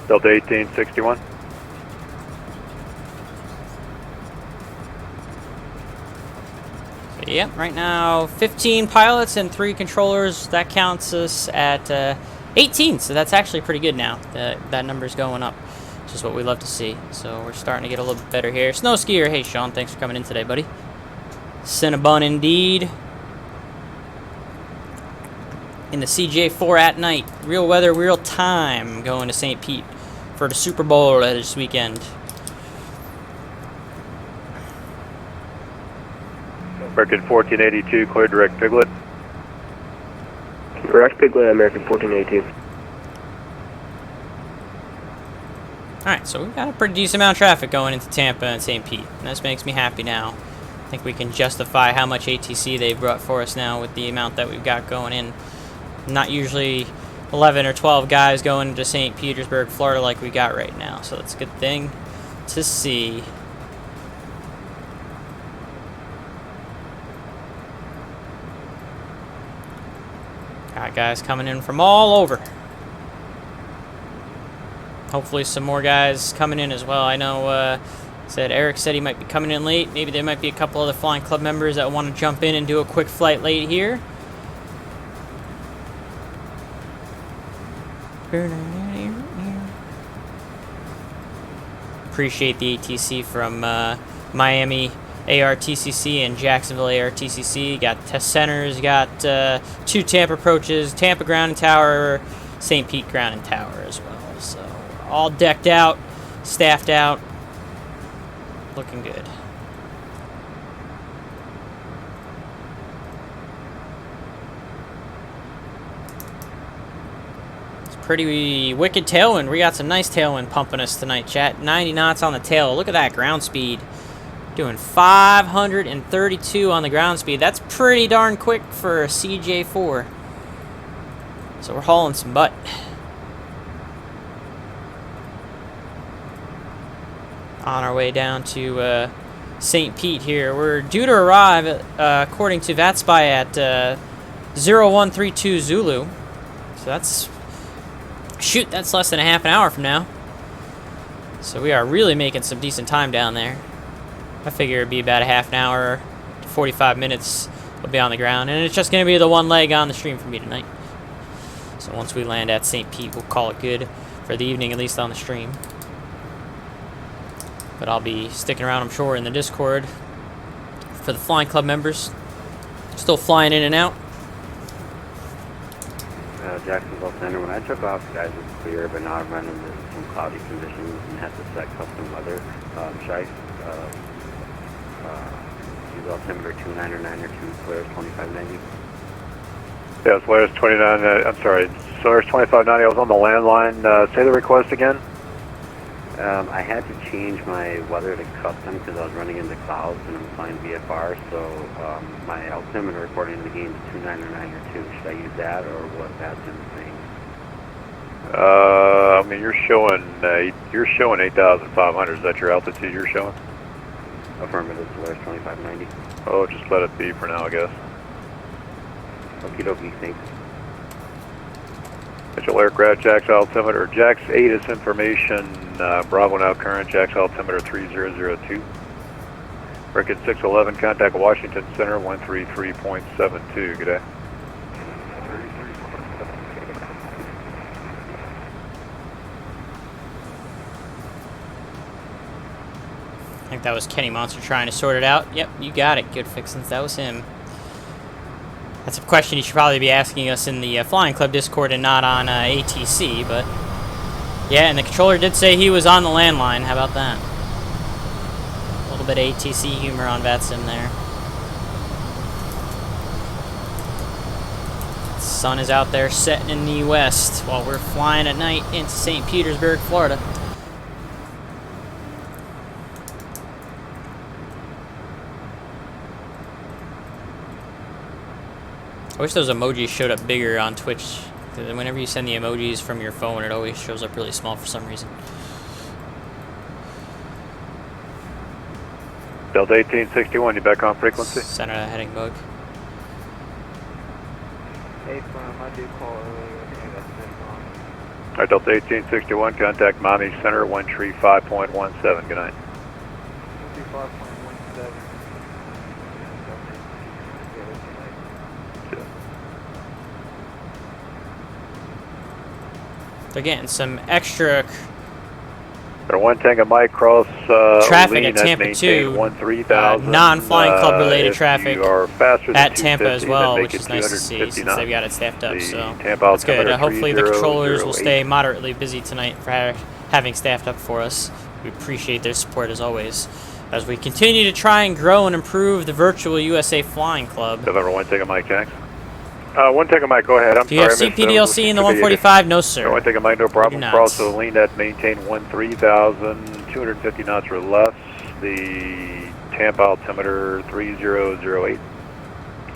Delta 1861. Yep, right now 15 pilots and 3 controllers. That counts us at 18, so that's actually pretty good now. That number's going up, which is what we love to see. So we're starting to get a little bit better here. Snow skier, hey Sean, thanks for coming in today, buddy. Cinnabon indeed. In the CJ4 at night. Real weather, real time, going to St. Pete for the Super Bowl this weekend. American 1482, clear direct Piglet. Direct Piglet, American 1482. Alright, so we've got a pretty decent amount of traffic going into Tampa and St. Pete. And this makes me happy now. I think we can justify how much ATC they've brought for us now with the amount that we've got going in. Not usually 11 or 12 guys going to St. Petersburg, Florida like we got right now. So that's a good thing to see. Got guys coming in from all over. Hopefully some more guys coming in as well. I know Eric said he might be coming in late. Maybe there might be a couple other flying club members that want to jump in and do a quick flight late here. Appreciate the ATC from Miami ARTCC and Jacksonville ARTCC. Got test centers, got 2 Tampa approaches, Tampa ground and tower, St. Pete ground and tower as well. So all decked out, staffed out, looking good. It's pretty wicked tailwind. We got some nice tailwind pumping us tonight, chat. 90 knots on the tail. Look at that ground speed. Doing 532 on the ground speed. That's pretty darn quick for a CJ4. So we're hauling some butt. on our way down to St. Pete here. We're due to arrive, according to VATSIM, at 0132 Zulu. So that's, shoot, that's less than a half an hour from now. So we are really making some decent time down there. I figure it'd be about a half an hour to 45 minutes we'll be on the ground. And it's just going to be the one leg on the stream for me tonight. So once we land at St. Pete, we'll call it good for the evening, at least on the stream. But I'll be sticking around, I'm sure, in the Discord for the Flying Club members. Still flying in and out. Jacksonville Center, when I took off, skies was clear, but now I'm running into some cloudy conditions and had to set custom weather. Should I use altimeter 299 or 2 flares 2590? Yeah, Solaris 29, I'm sorry, Solaris 2590, I was on the landline. Say the request again? I had to change my weather to custom because I was running into clouds and I'm flying VFR, so my altimeter according to the game is 299 or 2. Should I use that or what VATSIM saying? I mean, you're showing 8,500. Is that your altitude you're showing? Affirmative, Solaris 2590. Oh, just let it be for now, I guess. Okie dokie, thanks. Mitchell aircraft, Jax altimeter, Jax 8 is information, Bravo now current, Jax altimeter 3002. Record 611, contact Washington Center 133.72, good day. I think that was Kenny Monster trying to sort it out. Yep, you got it, good fixins, that was him. That's a question you should probably be asking us in the Flying Club Discord and not on ATC, but yeah, and the controller did say he was on the landline. How about that? A little bit of ATC humor on VATSIM there. The sun is out there setting in the west while we're flying at night into St. Petersburg, Florida. I wish those emojis showed up bigger on Twitch, because whenever you send the emojis from your phone, it always shows up really small for some reason. Delta 1861, you back on frequency? Center heading bug. Hey, I do call earlier. Alright, Delta 1861, contact Miami Center 135.17, good night. 135.17. They're getting some extra One Tango Mike cross traffic at Tampa too, non-Flying Club related traffic at Tampa as well, which is nice to see since they've got it staffed up. So that's good. Hopefully the controllers will stay moderately busy tonight for having staffed up for us. We appreciate their support as always, as we continue to try and grow and improve the virtual USA Flying Club. November 1 Tango Mike, Jax. 1 Tango Mike, go ahead. Do you have CPDLC in the 145? No, sir. 1 Tango Mike, no problem. Cross the lean net, maintain 13,000, 250 knots or less. The Tampa altimeter 3008.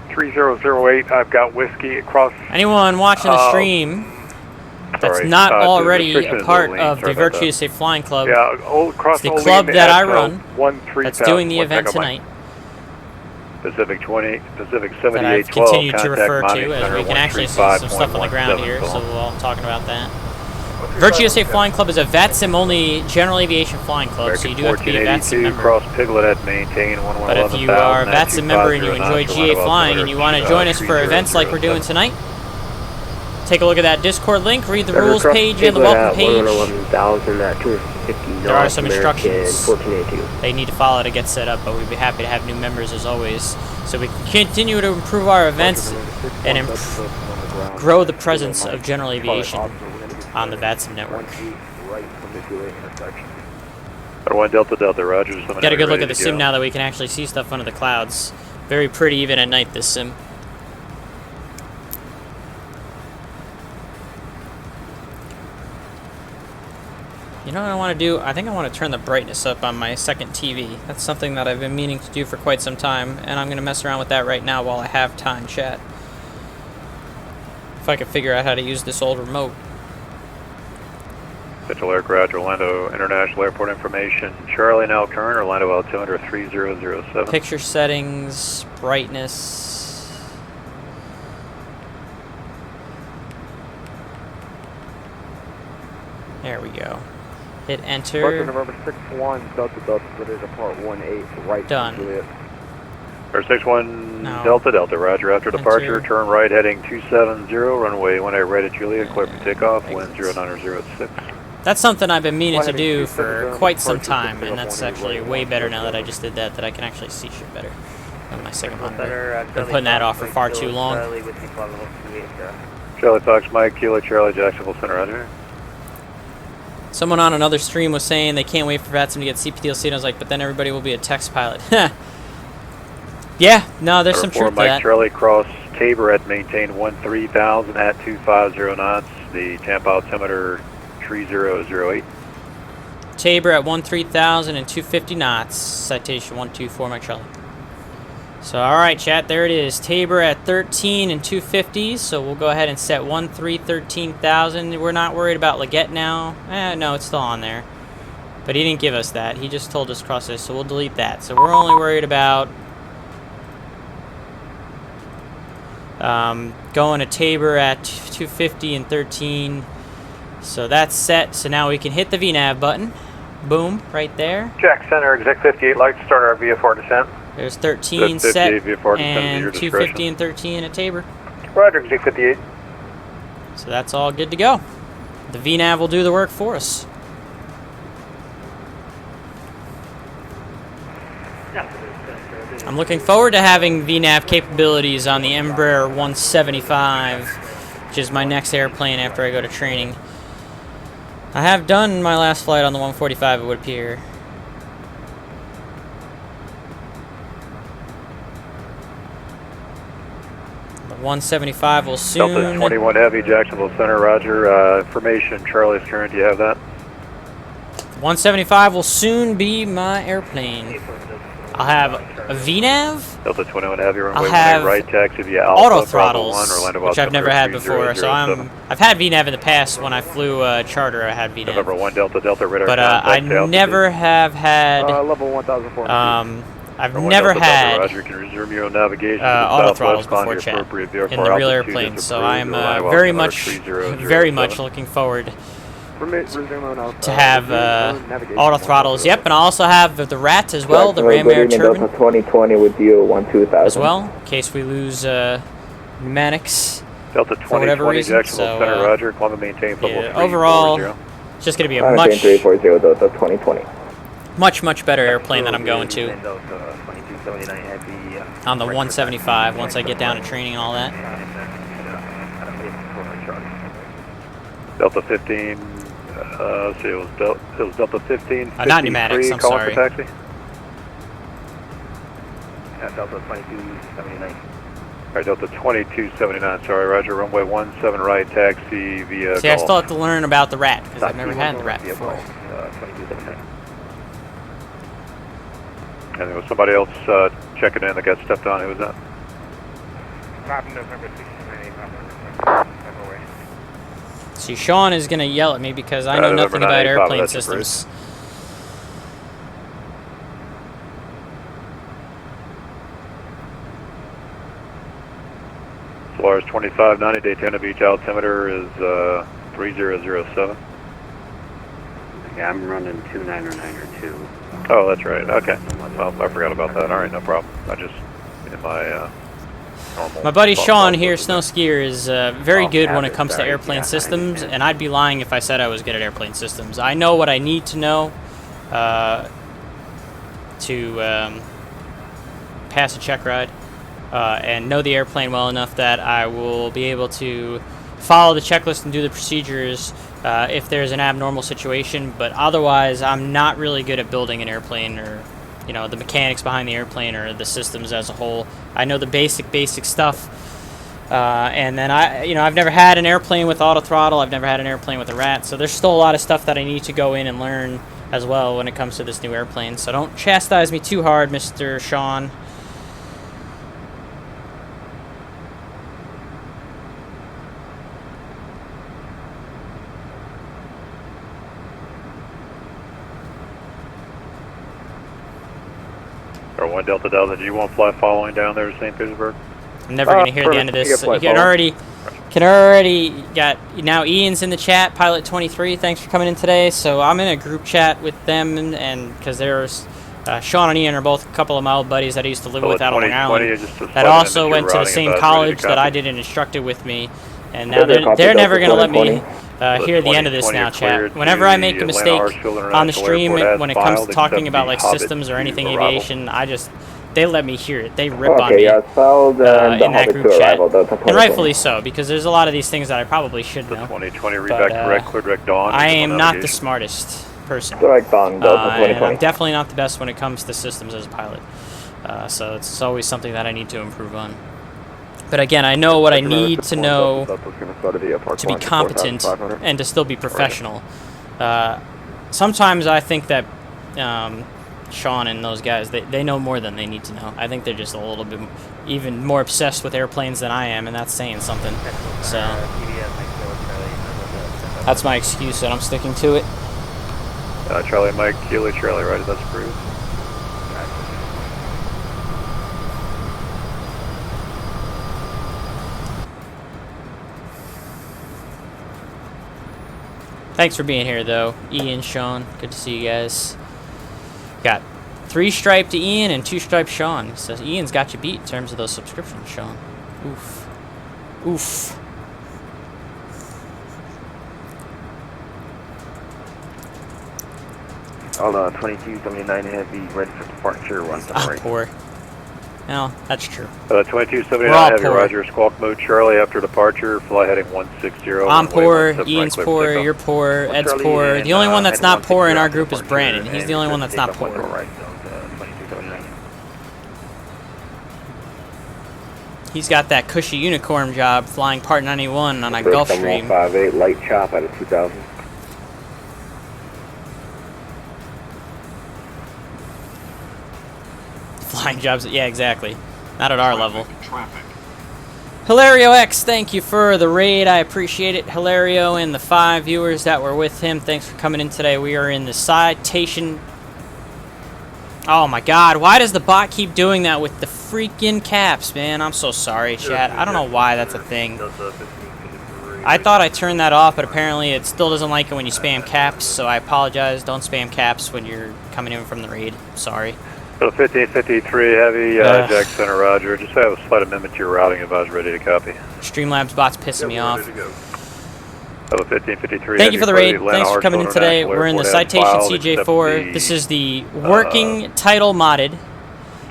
3008, I've got whiskey across. Anyone watching the stream that's not already a part of the Virtual USA Flying Club, it's the club that I run that's doing the event tonight. Pacific 20, Pacific 7812, that I've continued to refer to, as we can actually see some stuff on the ground here, so I'm talking about that. Virtual USA Flying Club is a VATSIM-only general aviation flying club, so you do have to be a VATSIM member. Cross Piglet at maintain 1111. But if you are a VATSIM member and you enjoy GA flying and you want to join us for events like we're doing tonight, take a look at that Discord link, read the rules page and the welcome page. There are some instructions they need to follow to get set up, but we'd be happy to have new members as always, so we can continue to improve our events and grow the presence of general aviation on the VATSIM network. 1 Delta Delta, Roger. Get a good look at the sim now that we can actually see stuff under the clouds. Very pretty even at night, this sim. You know what I want to do? I think I want to turn the brightness up on my second TV. That's something that I've been meaning to do for quite some time, and I'm going to mess around with that right now while I have time, chat. If I can figure out how to use this old remote. Central Aircraft, Orlando International Airport information. Charlie now current, Orlando altimeter 3007. Picture settings, brightness. There we go. Hit enter. Departure November 61, Delta Delta, British Depart 18, right. Done. Juliet. Or 61 No. Delta Delta, roger. After Enter. departure, turn right heading 270, runway 18 right at Juliet, clear for takeoff, wind 0906. That's something I've been meaning to Flight do heading for 270, quite some departure, time, and that's 18 actually right, way better now that I 17. just did that I can actually see shit better on my second Center, monitor. Been Charlie putting that off Fox, for far Mike too Kilo, long. Charlie with you, flight level 28, Charlie Fox, Mike, Kilo, Charlie, Jacksonville Center, roger. Someone on another stream was saying they can't wait for VATSIM to get CPDLC, and I was like, but then everybody will be a text pilot. Yeah, no, there's some truth to Mike that. Charlie, cross Tabor at maintain 13,000 at 250 knots. The Tampa altimeter 3008. Tabor at 13,000 and 250 knots. Citation 124, Mike Charlie. So, alright, chat, there it is. Tabor at 13 and 250. So, we'll go ahead and set 13,000. We're not worried about Leggett now. No, it's still on there. But he didn't give us that. He just told us cross this, so we'll delete that. So, we're only worried about going to Tabor at 250 and 13. So that's set. So now we can hit the VNAV button. Boom, right there. Jack Center, exec 58, like to start our VFR descent. There's 13 set VFR descent and 250 and 13 at Tabor. Roger, exec 58. So that's all good to go. The VNAV will do the work for us. I'm looking forward to having VNAV capabilities on the Embraer 175, which is my next airplane after I go to training. I have done my last flight on the 145, it would appear. The 175 will soon... Delta 21 Heavy, Jacksonville Center, roger. Information, Charlie's current, do you have that? 175 will soon be my airplane. I'll have a VNAV. Delta 21 Heavy, runway I'll have 18 right, taxi via Alpha, auto Bravo throttles, 1, Orlando which I've never had before. So 3007. I've had VNAV in the past when I flew charter. I had VNAV. November 1 Delta Delta radar. But I never have had. Level 1,400. I've never had Roger, you can resume your own navigation to auto the throttles southwest before on chat your appropriate in the real altitude airplane. is So approved, I'm Orlando very altimeter much 3007. looking forward to to have auto throttles. Yep, and I also have the RAT as well, the Ram Air Turbine. 2020 with you 12000 as well, in case we lose pneumatics Delta for whatever 2020 reason. Jacksonville So Center, roger. Columbia maintain level yeah, overall, it's just going to be a much 340 Delta 2020. much better airplane that I'm going to on the 175 once I get down to training and all that. Delta 15, see, it was Delta 15, not pneumatics, I'm calling sorry. for taxi. Delta 2279. All right, Delta 2279, sorry, roger, runway 17 right, taxi via See, I Gulf. still have to learn about the RAT because I've never had the RAT before. 2279. And there was somebody else checking in that got stepped on. Who was that? November 6985. See, Sean is going to yell at me because I know nothing about airplane systems. Flores 2590, Daytona Beach altimeter is 3007. Yeah, I'm running 2992. Oh, that's right. Okay. Well, I forgot about that. All right, no problem. I just, in my normal... My buddy Sean here, snow skier, is very good when it comes to airplane systems, and I'd be lying if I said I was good at airplane systems. I know what I need to know to pass a check ride, and know the airplane well enough that I will be able to follow the checklist and do the procedures if there's an abnormal situation. But otherwise, I'm not really good at building an airplane, or the mechanics behind the airplane, or the systems as a whole. I know the basic stuff, and then I've never had an airplane with auto throttle. I've never had an airplane with a RAT, so there's still a lot of stuff that I need to go in and learn as well when it comes to this new airplane. So don't chastise me too hard, Mr. Sean. Or 1 Delta Delta, do you want to fly following down there to St. Petersburg? I'm never going to hear the end of this. You can already got, now Ian's in the chat, Pilot 23, thanks for coming in today. So I'm in a group chat with them, and because there's Sean and Ian are both a couple of my old buddies that I used to live with out on Long Island that also went to the same college that I did and instructed with me, and now they're never going to let me hear the end of this now, chat. Whenever I make a mistake on the stream when it comes to talking about like systems or anything aviation, they let me hear it. They rip on me in that group chat, and rightfully so, because there's a lot of these things that I probably should know. 2020, read back correct, clear direct dawn. I am not the smartest person. And I'm definitely not the best when it comes to systems as a pilot. So it's always something that I need to improve on. But again, I know what I need to know to be competent and to still be professional. Sometimes I think that Sean and those guys, they know more than they need to know. I think they're just a little bit even more obsessed with airplanes than I am, and that's saying something. So that's my excuse, and I'm sticking to it. Charlie Mike, Kilo Charlie, right, that's approved. Thanks for being here, though, Ian, Sean. Good to see you guys. Got 3 striped Ian and 2 striped Sean. So Ian's got you beat in terms of those subscriptions, Sean. Oof. Oof. All 2279 Heavy, ready for departure. Poor. No, that's true. 2279 Heavy, roger. Squawk mode Charlie after departure. Fly heading 160. I'm poor, Ian's poor, you're poor, Ed's poor. The only one that's not poor in our group is Brandon. He's the only one that's not poor. He's got that cushy unicorn job flying Part 91 on a Gulfstream. 158 light chop out of 2000. Flying jobs, yeah, exactly. Not at our level. Hilario X, thank you for the raid. I appreciate it. Hilario and the 5 viewers that were with him, thanks for coming in today. We are in the Citation. Oh my god, why does the bot keep doing that with the freaking caps, man? I'm so sorry, chat. I don't know why that's a thing. I thought I turned that off, but apparently it still doesn't like it when you spam caps, so I apologize. Don't spam caps when you're coming in from the raid. Sorry. 1553 Heavy, Jack Center, roger. Just have a slight amendment to your routing. Advise ready to copy. Streamlabs bot's pissing me off. 1553 Thank you for the raid. Thanks for coming in today. We're in the Citation CJ4. This is the working title modded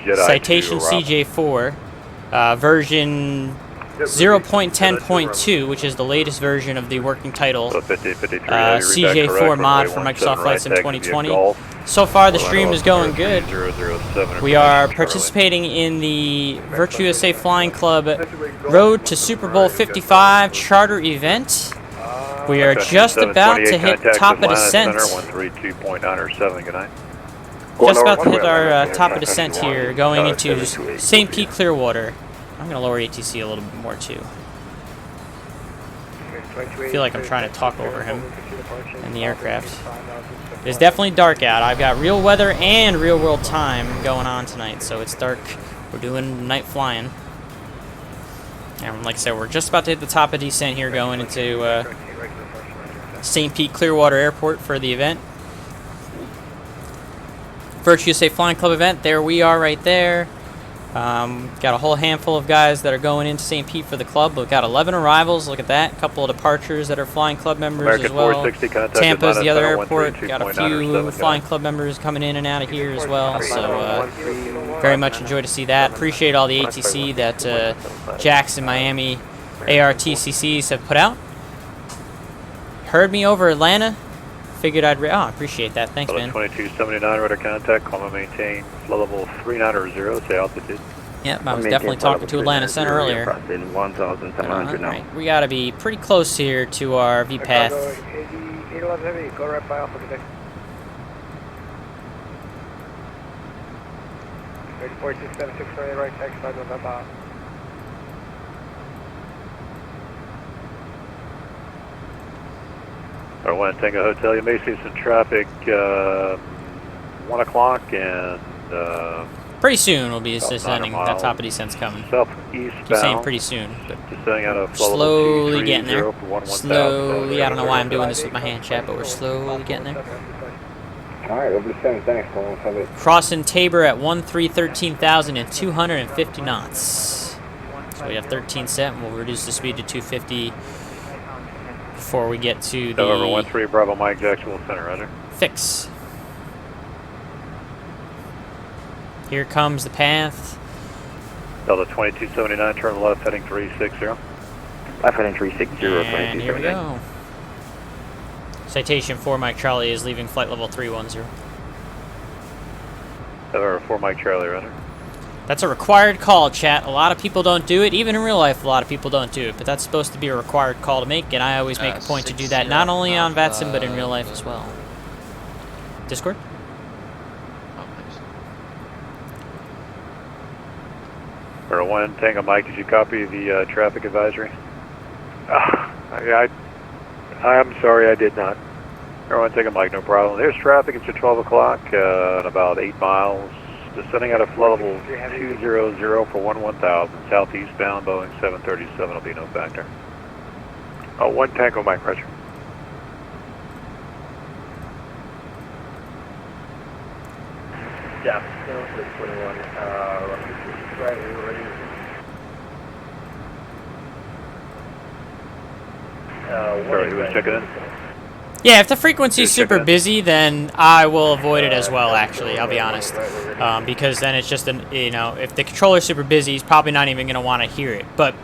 Citation CJ4 version 0.10.2, which is the latest version of the working title CJ4 mod for Microsoft Flight Sim 2020. So far, the stream is going good. We are participating in the Virtue USA Flying Club Road to Super Bowl 55 charter event. We are just about to hit top of descent. Just about to hit our top of descent here, going into St. Pete-Clearwater. I'm going to lower ATC a little bit more, too. I feel like I'm trying to talk over him in the aircraft. It's definitely dark out. I've got real weather and real world time going on tonight, so it's dark. We're doing night flying. And like I said, we're just about to hit the top of descent here, going into St. Pete Clearwater Airport for the event. Virtue USA Flying Club event. There we are right there. Got a whole handful of guys that are going into St. Pete for the club. We've got 11 arrivals. Look at that. A couple of departures that are flying club members American as well. Tampa's the other airport. Got a few flying club members coming in and out of here as well. So very much enjoy to see that. Appreciate all the ATC that Jax and Miami ARTCCs have put out. Heard me over Atlanta. Figured I'd I appreciate that. Thanks, man. 2279 radar contact. Call and maintain flow level 3900. Say altitude. Yep, I was definitely talking to Atlanta Center earlier. Right. We got to be pretty close here to our VPath. 811 Heavy, go right by Alpha today. 34676 right, taxi 5 November. Or one Tango Hotel, you may see some traffic 1 o'clock and Pretty soon we'll be About descending. 9 That top of miles. descent's coming. Southeast Keep saying bound. pretty soon, but Descending out of slowly getting there. 230 for 11,000. Slowly. I don't know why I'm doing this with my hand chat, but we're slowly getting there. Alright, over to 7, thanks, Paul. Have it. Crossing Tabor at 13,250 knots. So we have 13 set, and we'll reduce the speed to 250 before we get to November the 13 Bravo Mike Jacksonville Center, roger. fix. Here comes the path. Delta 2279, turn left heading 360. Left heading 360, And here we go. Citation 4 Mike Charlie is leaving flight level 310. November 4 Mike Charlie, roger. That's a required call, chat. A lot of people don't do it. Even in real life, a lot of people don't do it. But that's supposed to be a required call to make, and I always make a point to do that, not only on VATSIM, but in real life as well. Discord? For 1 Tango Mike, did you copy the traffic advisory? I'm sorry, I did not. Everyone Tango Mike, no problem. There's traffic. It's at 12 o'clock and about 8 miles. Descending out of flood level 200 for 11,000. Southeast bound, Boeing 737 will be no factor. 1 Tango Mike, roger. Yeah, 21. Right, we're ready. Sorry, who was checking in? Yeah, if the frequency's super busy, then I will avoid it as well, actually, I'll be honest. Because then it's just, if the controller's super busy, he's probably not even going to want to hear it. But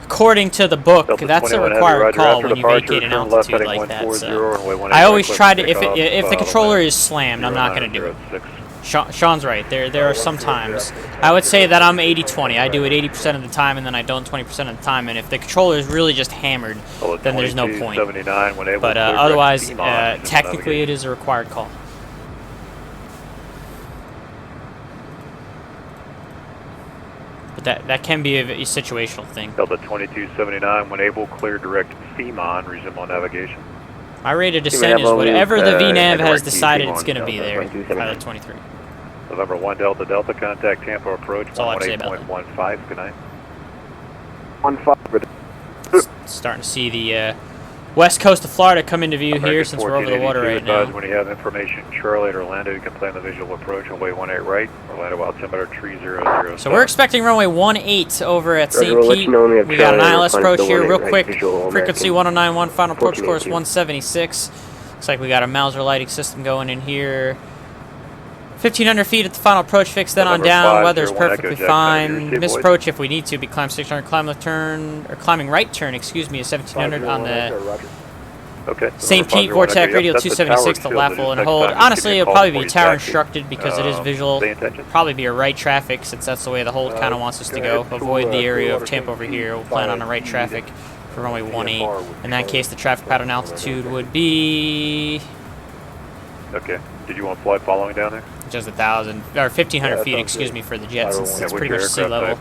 according to the book, that's a required call when you vacate an altitude like that. So I always try to, if the controller is slammed, I'm not going to do it. Sean's right. There are some times. I would say that I'm 80-20. I do it 80% of the time, and then I don't 20% of the time. And if the controller is really just hammered, then there's no point. But otherwise, technically, it is a required call. But that can be a situational thing. Delta 2279, when able, clear direct FEMA, resume on navigation. My rate of descent is whatever the VNAV has decided it's going to be there. Pilot 23. November 1 Delta Delta, contact Tampa approach 118.15. Good night. 15. Starting to see the west coast of Florida come into view here since we're over the water right now. When you have information, Charlie at Orlando, you can plan the visual approach runway 18 right, Orlando altimeter 300. So we're expecting runway 18 over at St. Pete. We got an ILS approach here real quick. Frequency 1091, final approach course 176. Looks like we got a Mauser lighting system going in here. 1,500 feet at the final approach fix, then on down. Weather's perfectly fine. Misapproach if we need to. Be climb 600, climb left turn, or climbing right turn, excuse me, is 1,700 on the St. Pete Vortex Radio 276 to Laffle and hold. Honestly, it'll probably be tower instructed because it is visual. Probably be a right traffic since that's the way the hold kind of wants us to go. Avoid the area of Tampa over here. We'll plan on a right traffic for runway 18. In that case, the traffic pattern altitude would be... Okay. Did you want flight following down there? Just 1,000 or 1,500 feet, excuse me, for the jet since it's pretty much sea level.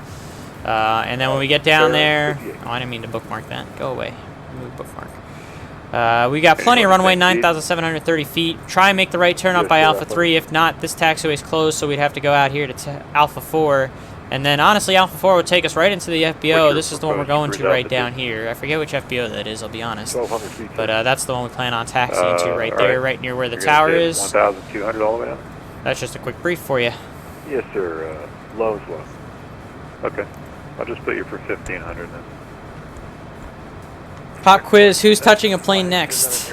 And then when we get down there, oh, I didn't mean to bookmark that. Go away. Move bookmark. We got plenty of runway, 9,730 feet. Try and make the right turn up by Alpha 3. If not, this taxiway is closed, so we'd have to go out here to Alpha 4. And then, honestly, Alpha 4 would take us right into the FBO. This is the one we're going to right down here. I forget which FBO that is, I'll be honest. But that's the one we plan on taxiing to right there, right near where the tower is. 1,200 all the way down? That's just a quick brief for you. Yes, sir. Low as well. Okay. I'll just put you for 1,500 then. Pop quiz, who's touching a plane next?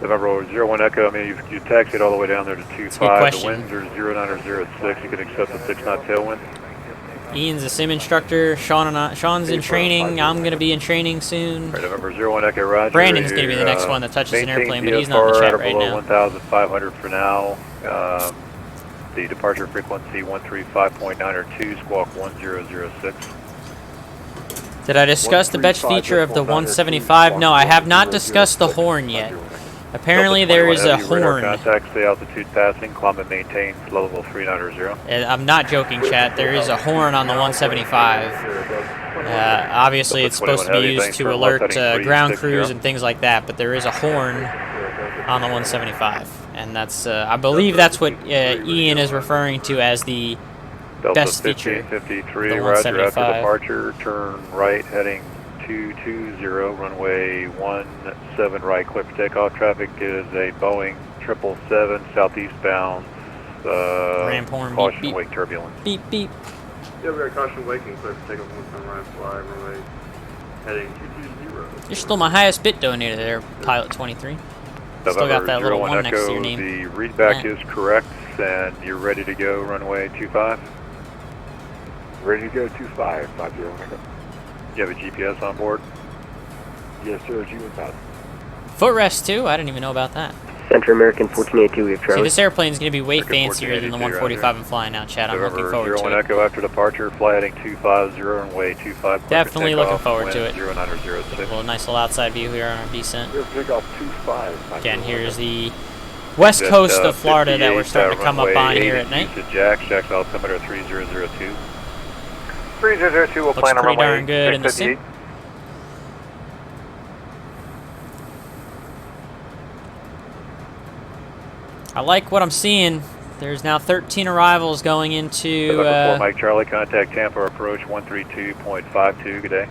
November 01 Echo, I mean, you taxied all the way down there to 25. The winds are 09 or 06. You can accept a 6-knot tailwind. Ian's a sim instructor. Sean's in training. I'm going to be in training soon. Right, November 01 Echo, roger. Brandon's going to be the next one that touches an airplane, but he's not in the chat right now. 1,500 for now. The departure frequency 135.902, squawk 1006. Did I discuss the best feature of the 175? No, I have not discussed the horn yet. Apparently there is a horn. Contact, stay altitude passing, climb and maintain, flow level 390. I'm not joking, chat. There is a horn on the 175. Obviously it's supposed to be used to alert ground crews and things like that, but there is a horn on the 175. And that's, I believe that's what Ian is referring to as the Delta best feature. 1553, the roger. After 175. departure, turn right heading 220, runway 17 right, clear for takeoff. Traffic is a Boeing 777 southeastbound. Ramp horn, beep, Caution beep. wake turbulence. Beep, beep. Yeah, we got caution waking, clear for takeoff 17 right, fly, runway heading 220. You're still my highest bit donator there, Pilot 23. Still got that little 1 next to your name. The readback Yeah. is correct, and you're ready to go, runway 25. Ready to go 25, 50 Echo. You have a GPS on board? Yes, sir, G 1000. Footrest too? I didn't even know about that. Central American 1482, we have See, Charlie. this airplane's going to be way American fancier than the 1482, 145 I'm flying now, Chad. I'm looking forward November to 01 it. Echo after departure, fly heading 250, runway 25. clear for Definitely looking takeoff, forward to wind it. 0906. A little nice little outside view here on our descent. We'll pick off 25. Again, here's the west coast of Florida that we're starting to come up on here at night. Jack's altimeter 3002. 3002 will Looks plan on pretty runway darn good in the sim. 658. I like what I'm seeing. There's now 13 arrivals going into 4 Mike Charlie, contact Tampa approach 132.52. Good day.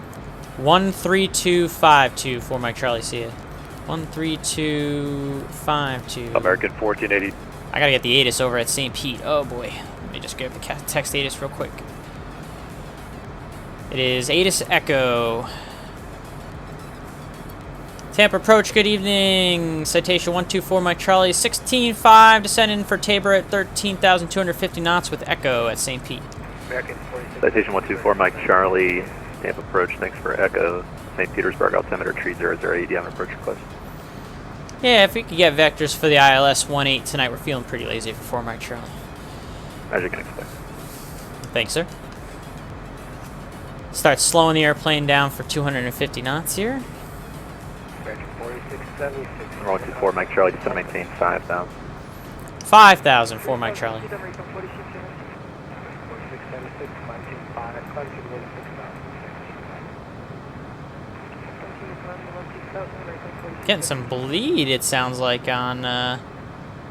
13252 for Mike Charlie. See ya. 13252. American 1480. I gotta get the ATIS over at St. Pete. Oh boy. Let me just grab the text ATIS real quick. It is ATIS Echo. Tampa approach, good evening. Citation 124 Mike Charlie, 16.5, descending for Tabor at 13,250 knots with Echo at St. Pete. Citation 124 Mike Charlie, Tampa approach, thanks for Echo. St. Petersburg altimeter 3008, do you have an approach request? Yeah, if we could get vectors for the ILS 18 tonight, we're feeling pretty lazy for 4 Mike Charlie. As you can expect. Thanks, sir. Start slowing the airplane down for 250 knots here. 124 Mike Charlie, just to maintain 5,000. 5,000 for Mike Charlie. Getting some bleed, it sounds like, on,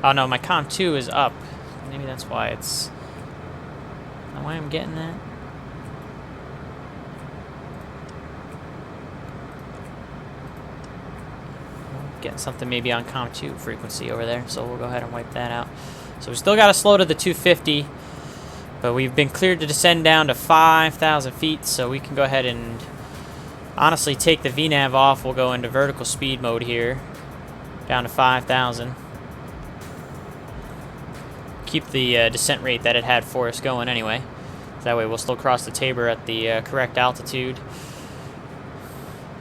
oh no, my comm 2 is up. Maybe that's why it's, why I'm getting that. Getting something maybe on comm 2 frequency over there, so we'll go ahead and wipe that out. So we still got to slow to the 250, but we've been cleared to descend down to 5,000 feet, so we can go ahead and honestly take the VNAV off. We'll go into vertical speed mode here, down to 5,000. Keep the descent rate that it had for us going anyway. That way we'll still cross the Tabor at the correct altitude.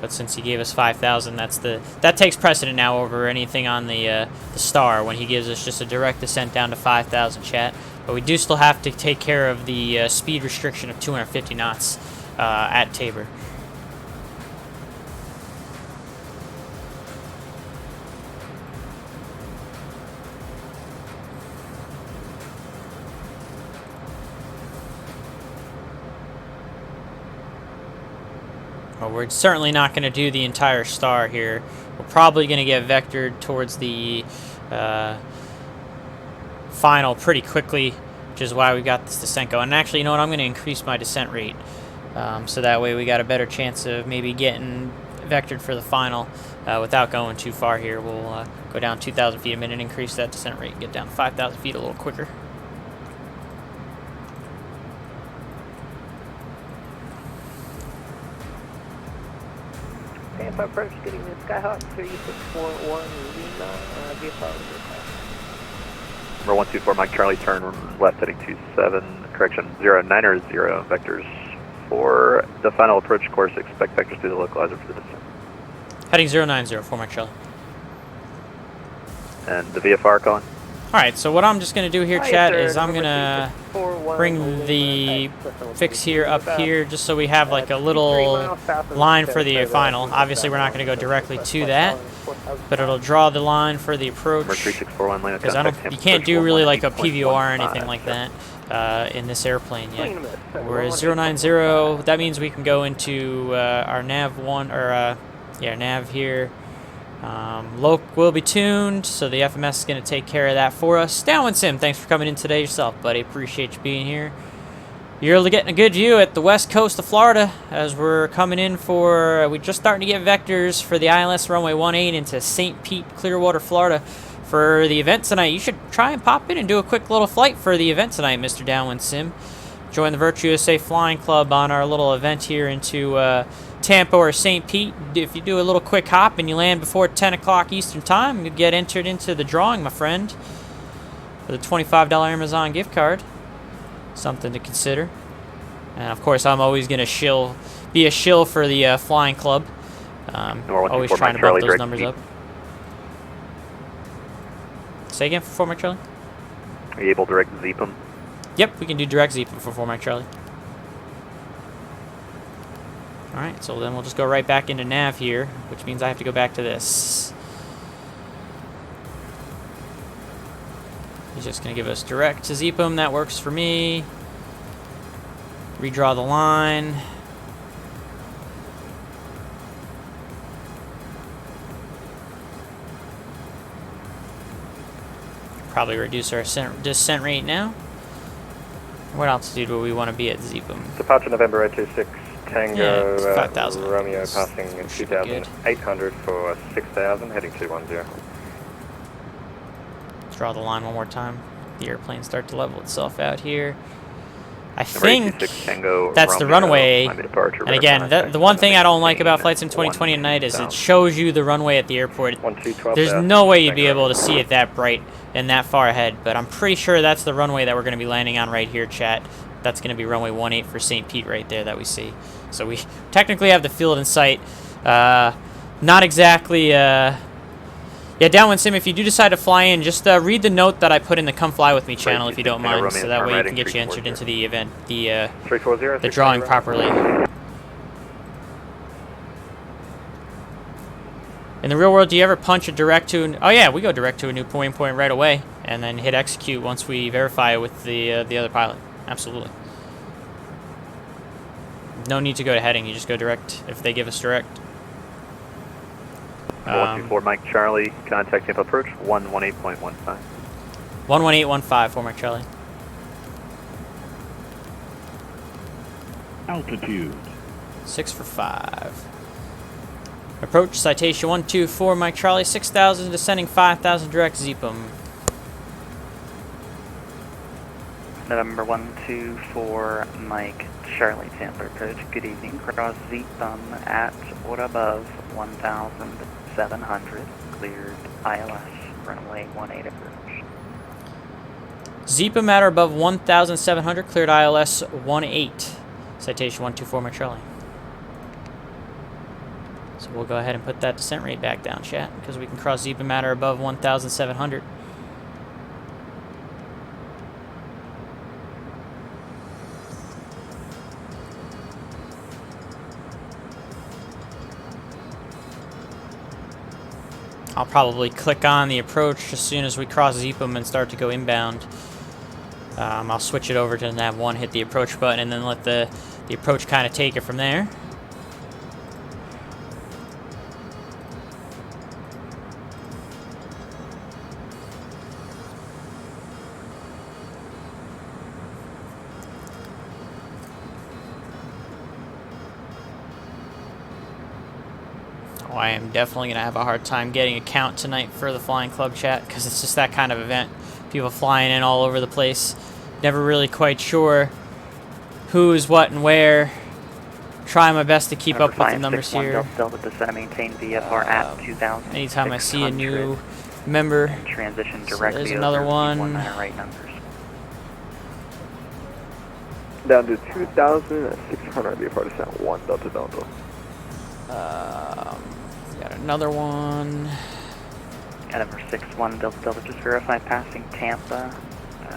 But since he gave us 5,000, that takes precedent now over anything on the star when he gives us just a direct descent down to 5,000, chat. But we do still have to take care of the speed restriction of 250 knots at Tabor. Well, we're certainly not going to do the entire star here. We're probably going to get vectored towards the final pretty quickly, which is why we got this descent going. And actually, you know what? I'm going to increase my descent rate, so that way we got a better chance of maybe getting vectored for the final without going too far here. We'll go down 2,000 feet a minute, increase that descent rate, get down to 5,000 feet a little quicker. Tampa approach, good evening, Skyhawk 3641 Lima, VFR. Number 124 Mike Charlie, turn left heading 27, correction 09 0 vectors for the final approach course. Expect vectors through the localizer for the descent. Heading 090 for Mike Charlie. And the VFR calling? Alright, so what I'm just going to do here, chat, is I'm going to bring the fix here up here just so we have like a little line for the final. Obviously, we're not going to go directly to that, but it'll draw the line for the approach. Because you can't do really like a PVOR or anything like that in this airplane yet. Whereas 090, that means we can go into our nav 1, or nav here, Loc will be tuned, so the FMS is going to take care of that for us. Downwind Sim, thanks for coming in today yourself, buddy. Appreciate you being here. You're getting a good view at the west coast of Florida as we're coming in for, we're just starting to get vectors for the ILS runway 18 into St. Pete, Clearwater, Florida for the event tonight. You should try and pop in and do a quick little flight for the event tonight, Mr. Downwind Sim. Join the Virtue USA Flying Club on our little event here into Tampa or St. Pete. If you do a little quick hop and you land before 10 o'clock Eastern Time, you get entered into the drawing, my friend, for the $25 Amazon gift card. Something to consider. And of course, I'm always going to be a shill for the Flying Club. Always trying to bump those numbers up. Say again for 4 Mike Charlie? Are you able to direct Zeep them? Yep, we can do direct Zeep for 4 Mike Charlie. Alright, so then we'll just go right back into nav here, which means I have to go back to this. He's just going to give us direct to Zeepum. That works for me. Redraw the line. Probably reduce our descent rate now. What altitude do we want to be at Zeepum? Departure November 026 Tango, 5,000. Romeo passing 2,800 for 6,000, heading 210. Draw the line one more time. The airplane start to level itself out here. I think that's the runway. And again, the one thing I don't like about Flight Sim 2020 at night is it shows you the runway at the airport. There's no way you'd be able to see it that bright and that far ahead, but I'm pretty sure that's the runway that we're going to be landing on right here, chat. That's going to be runway 18 for St. Pete right there that we see. So we technically have the field in sight. Not exactly... Yeah, Downwind Sim, if you do decide to fly in, just read the note that I put in the Come Fly With Me channel if you don't mind, so that way you can get you entered into the event, the drawing properly. In the real world, do you ever punch a direct to... Oh yeah, we go direct to a new point right away, and then hit execute once we verify it with the other pilot. Absolutely. No need to go to heading, you just go direct if they give us direct. 124 Mike Charlie, contact info approach 118.15. 118.15 for Mike Charlie. Altitude 6 for 5. Approach citation 124 Mike Charlie, 6,000 descending 5,000 direct Zeepum. November 124 Mike Charlie Tampa approach. Good evening. Cross Zeepum at or above 1,700. Cleared ILS runway 18 approach. Zeepum at or above 1,700. Cleared ILS 18. Citation 124 Mike Charlie. So we'll go ahead and put that descent rate back down, chat, because we can cross Zeepum at or above 1,700. I'll probably click on the approach as soon as we cross Zeepum and start to go inbound. I'll switch it over to nav 1, hit the approach button, and then let the approach kind of take it from there. Oh, I am definitely going to have a hard time getting a count tonight for the Flying Club chat, because it's just that kind of event. People flying in all over the place. Never really quite sure who's what and where. Try my best to keep up with the numbers here. Anytime I see a new member, transition so directly there's another one. Right numbers. Down to 2,600 before descent 1 Delta Delta. Got another one. Number 61 Delta Delta, just verify passing Tampa.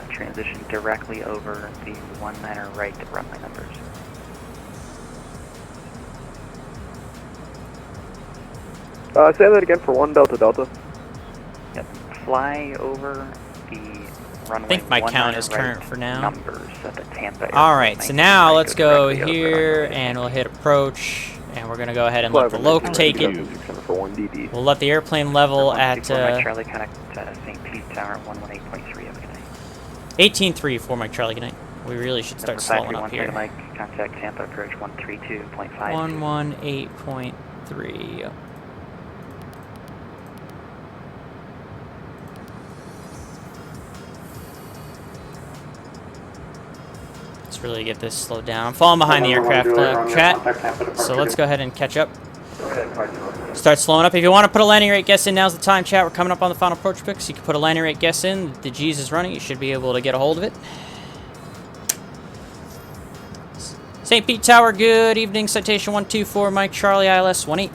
Transition directly over the 19er right to runway numbers. Say that again for 1 Delta Delta. Yep. Fly over the runway. I think my count is current for now. Numbers at the Tampa. Alright, so now let's go here and we'll hit approach And we're going to go ahead and let the loc take it. We'll let the airplane level at Charlie, connect St. Pete Tower 118.3 of good night. 18.3 for Mike Charlie, good night. We really should start slowing up here. Mike, contact Tampa approach 132.5. 118.3. Yep. Let's really get this slowed down. I'm falling behind the aircraft chat, so let's go ahead and catch up. Start slowing up. If you want to put a landing rate guess in, now's the time, chat. We're coming up on the final approach picks. You can put a landing rate guess in. The G's is running. You should be able to get a hold of it. St. Pete Tower, good evening. Citation 124, Mike Charlie, ILS 18.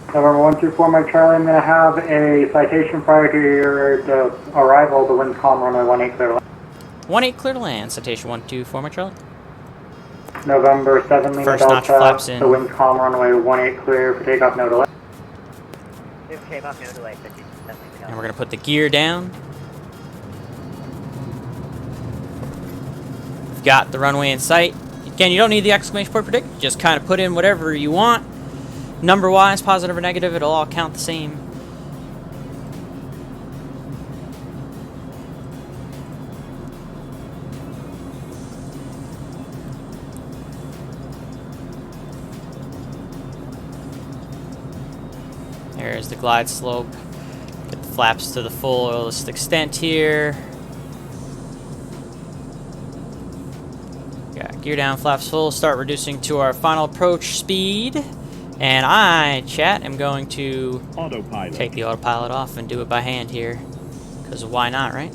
November 124, Mike Charlie. I'm going to have a citation prior to your arrival. The wind's calm, runway 18 clear to land. 18 clear to land. Citation 124, Mike Charlie. November 7, Lima First Delta. notch flaps in. The wind's calm, runway 18 clear for takeoff, no delay. Takeoff, no delay. And we're going to put the gear down. We've got the runway in sight. Again, you don't need the exclamation point predict. Just kind of put in whatever you want. Number-wise, positive or negative, it'll all count the same. There's the glide slope. Get the flaps to the fullest extent here. Got gear down, flaps full. Start reducing to our final approach speed. And I, chat, am going to take the autopilot off and do it by hand here. Because why not, right?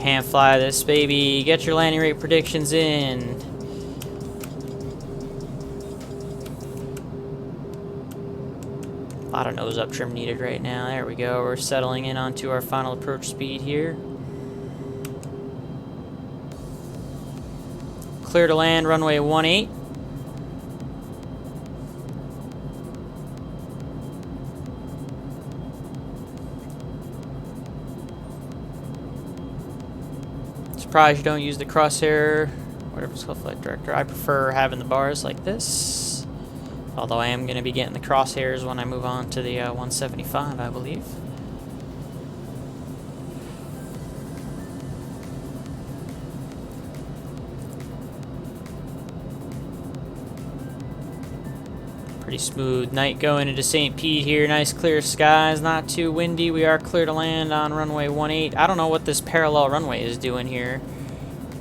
Hand fly this baby. Get your landing rate predictions in. A lot of nose up trim needed right now. There we go. We're settling in onto our final approach speed here. Clear to land, runway 18. Surprised you don't use the crosshair, whatever it's called, flight director. I prefer having the bars like this. Although I am going to be getting the crosshairs when I move on to the 175, I believe. Pretty smooth night going into St. Pete here. Nice clear skies, not too windy. We are clear to land on runway 18. I don't know what this parallel runway is doing here.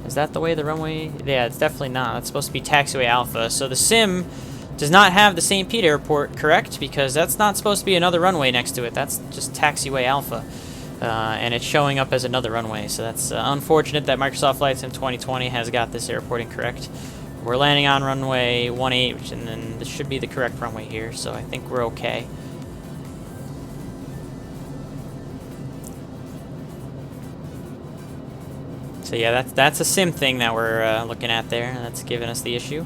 Is that the way the runway? Yeah, it's definitely not. It's supposed to be taxiway alpha. So the sim does not have the St. Pete airport correct, because that's not supposed to be another runway next to it. That's just taxiway alpha. And it's showing up as another runway. So that's unfortunate that Microsoft Flight Sim 2020 has got this airport incorrect. We're landing on runway 18, and then this should be the correct runway here, so I think we're okay. So yeah, that's a sim thing that we're looking at there, and that's giving us the issue.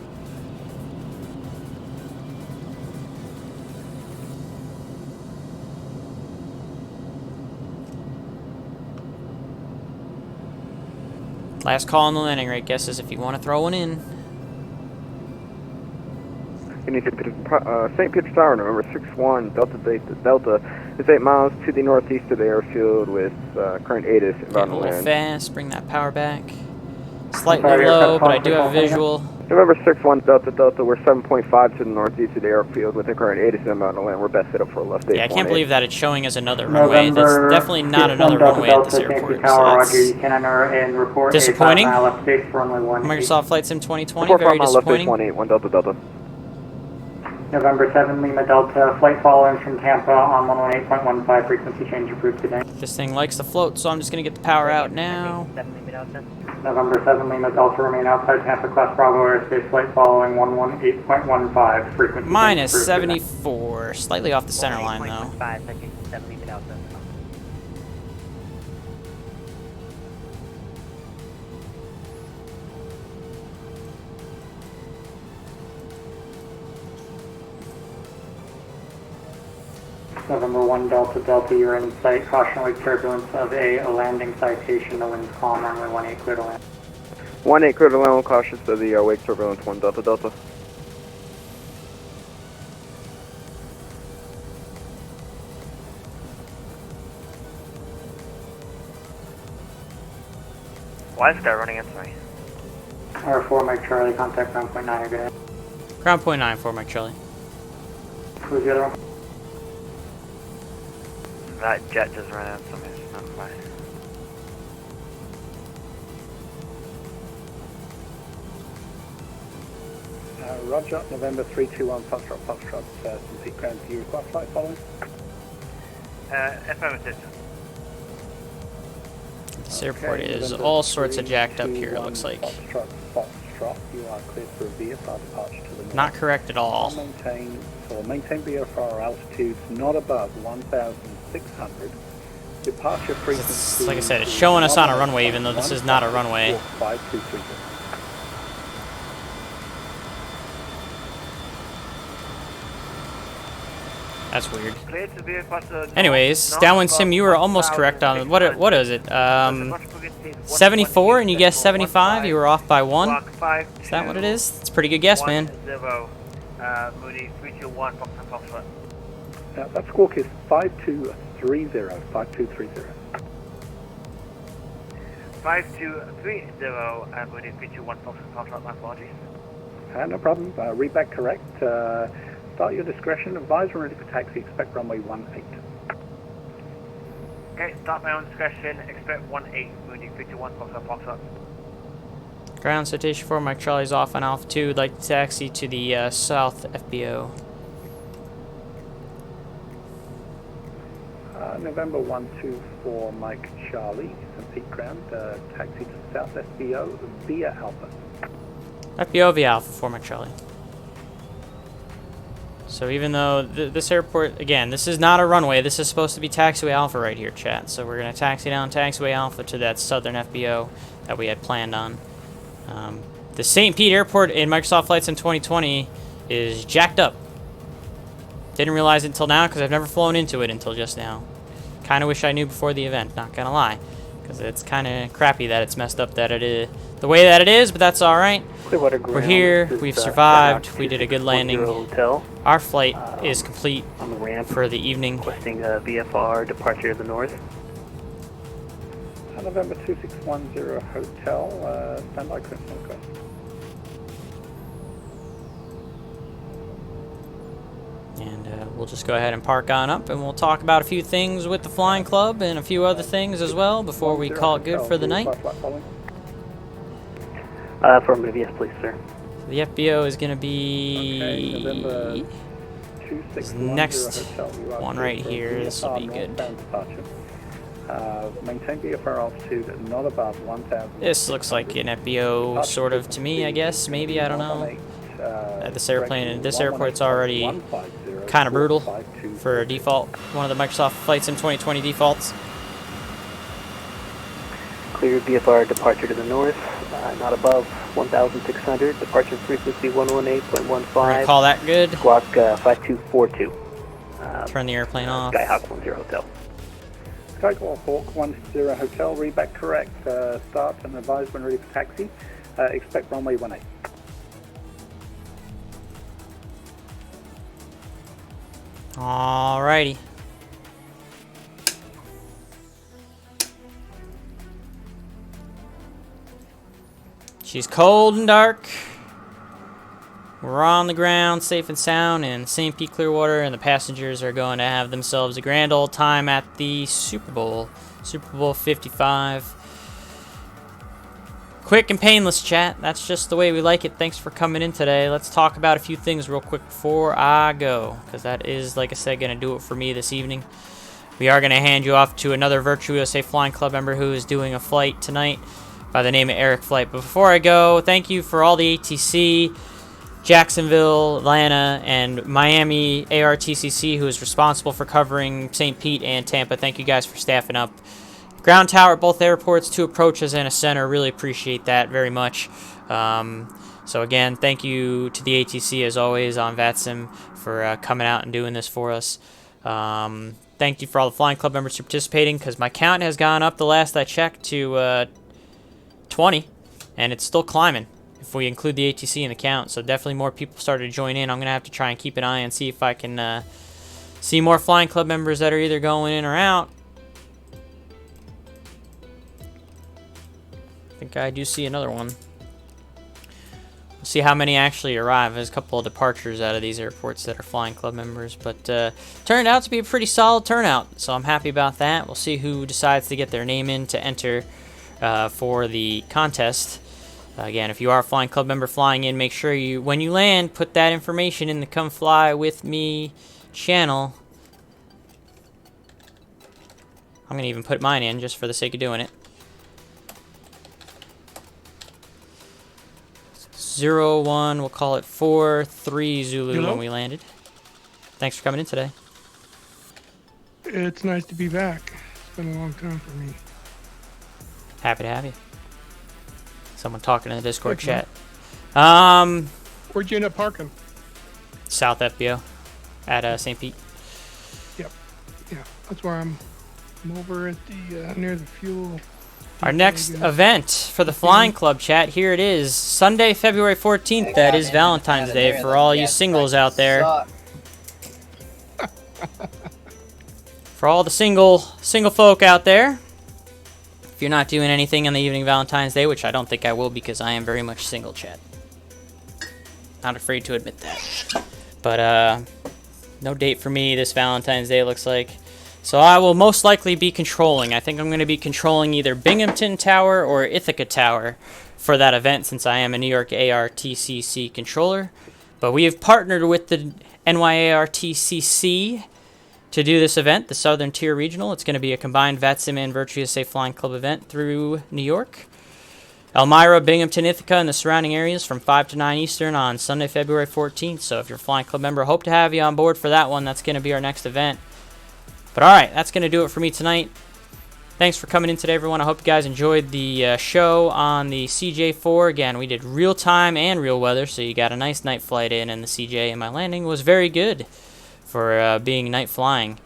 Last call on the landing rate guesses if you want to throw one in. St. Peter's Tower, November 61, Delta is 8 miles to the northeast of the airfield with current 8 is about to land. A little fast, bring that power back. Slightly low, but I do have a visual. November 61, Delta, we're 7.5 to the northeast of the airfield with the current 8 is about to land. We're best set up for a left 8. Yeah, I can't believe that it's showing as another runway. That's definitely not another runway at this airport. So that's disappointing. Microsoft Flight Sim 2020, very disappointing. Delta. November 7, Lima Delta, flight following from Tampa on 118.15, frequency change approved today. This thing likes to float, so I'm just going to get the power out now. November 7, Lima Delta, remain outside Tampa, class Bravo airspace, flight following 118.15, frequency minus change 74, slightly off the center line though. November 1 Delta, you're in sight. Caution wake turbulence of a landing citation. The wind's calm, runway 18 clear to land. 1-8 clear to land, cautious to the wake turbulence 1 Delta Delta. Why is this guy running into me? R4 Mike Charlie, contact ground point 9 again. Ground point 9 for Mike Charlie. Who's the other one? That jet just ran into me, it's not fine. Roger, November 321 Foxtrot, St. Pete Ground, do you require flight following? Affirmative. This airport is all sorts of jacked up here, it looks like. Foxtrot, you are cleared for a VFR departure to the north. Not correct at all. Maintain VFR altitudes not above 1,600. Departure frequency. Like I said, it's showing us on a runway even though this is not a runway. 5230. That's weird. Anyways, Downwind Sim, you were almost correct on what is it? 74 and you guessed 75. You were off by 1. Is that what it is? It's a pretty good guess, man. Moody 321 That squawk is 5230. 5230. 5230 Moody 321 Foxtrot, my apologies. No problem. Read back correct. Start your discretion. Advise ready for taxi. Expect runway 18. Okay, start my own discretion. Expect 18. Moody 321 Foxtrot. Ground Citation 4, Mike Charlie's off on Alpha 2. Would like to taxi to the south FBO. November 124 Mike Charlie, St. Pete Ground. Taxi to south FBO via Alpha. FBO via Alpha 4, Mike Charlie. So even though this airport, again, this is not a runway, this is supposed to be taxiway Alpha right here, chat. So we're going to taxi down taxiway Alpha to that southern FBO that we had planned on. The St. Pete Airport in Microsoft Flight Sim 2020 is jacked up. Didn't realize it until now because I've never flown into it until just now. Kind of wish I knew before the event, not gonna lie. Because it's kind of crappy that it's messed up that it is the way that it is, but that's alright. We're here, we've survived, we did a good landing. Our flight is complete on the ramp for the evening. Requesting a VFR departure to the north. November 2610 Hotel, standby clearance on request. And we'll just go ahead and park on up and we'll talk about a few things with the Flying Club and a few other things as well before we call it good for the night. Affirmative, yes please, sir. The FBO is going to be this next one right here. This will be good. Maintain VFR altitude not above 1,000. This looks like an FBO sort of to me, I guess. Maybe, I don't know. This airport's already kind of brutal for a default. One of the Microsoft Flight Sim 2020 defaults. Clear VFR departure to the north, not above 1,600. Departure frequency 118.15. We're gonna call that good. Squawk 5242. Turn the airplane off. Skyhawk 10 Hotel. Skyhawk 10 Hotel, read back correct. Start and advise when ready for taxi. Expect runway 18. Alrighty. She's cold and dark. We're on the ground, safe and sound, in St. Pete-Clearwater, and the passengers are going to have themselves a grand old time at the Super Bowl. Super Bowl 55. Quick and painless, chat. That's just the way we like it. Thanks for coming in today. Let's talk about a few things real quick before I go, because that is, like I said, going to do it for me this evening. We are going to hand you off to another Virtual USA Flying Club member who is doing a flight tonight by the name of Eric Flight. But before I go, thank you for all the ATC, Jacksonville, Atlanta, and Miami ARTCC who is responsible for covering St. Pete and Tampa. Thank you guys for staffing up. Ground tower at both airports, 2 approaches and a center. Really appreciate that very much. So again, thank you to the ATC as always on VATSIM for coming out and doing this for us. Thank you for all the Flying Club members for participating, because my count has gone up the last I checked to 20. and it's still climbing if we include the ATC in the count. So definitely more people started to join in. I'm gonna have to try and keep an eye and see if I can see more flying club members that are either going in or out. I think I do see another one. We'll see how many actually arrive. There's a couple of departures out of these airports that are flying club members, but turned out to be a pretty solid turnout, so I'm happy about that. We'll see who decides to get their name in to enter for the contest. Again, if you are a flying club member flying in, make sure you, when you land, put that information in the Come Fly With Me channel. I'm going to even put mine in just for the sake of doing it. 01, we'll call it 43 Zulu Hello? when we landed. Thanks for coming in today. It's nice to be back. It's been a long time for me. Happy to have you. Someone talking in the Discord Thanks, chat. Where'd you end up parking? South FBO at St. Pete. Yep. Yeah, that's where I'm over at the near the fuel. Our next event for the Flying Club chat, here it is. Sunday, February 14th. That is Valentine's Day for all you singles out there. For all the single folk out there. If you're not doing anything on the evening of Valentine's Day, which I don't think I will because I am very much single, chat. Not afraid to admit that. But no date for me this Valentine's Day, looks like. So I will most likely be controlling. I think I'm going to be controlling either Binghamton Tower or Ithaca Tower for that event, since I am a New York ARTCC controller. But we have partnered with the NYARTCC to do this event, the Southern Tier Regional. It's going to be a combined VATSIM and Virtuous Safe Flying Club event through New York. Elmira, Binghamton, Ithaca, and the surrounding areas from 5 to 9 Eastern on Sunday, February 14th. So if you're a Flying Club member, hope to have you on board for that one. That's going to be our next event. But alright, that's going to do it for me tonight. Thanks for coming in today, everyone. I hope you guys enjoyed the show on the CJ4. Again, we did real time and real weather, so you got a nice night flight in, and the CJ and my landing was very good for being night flying.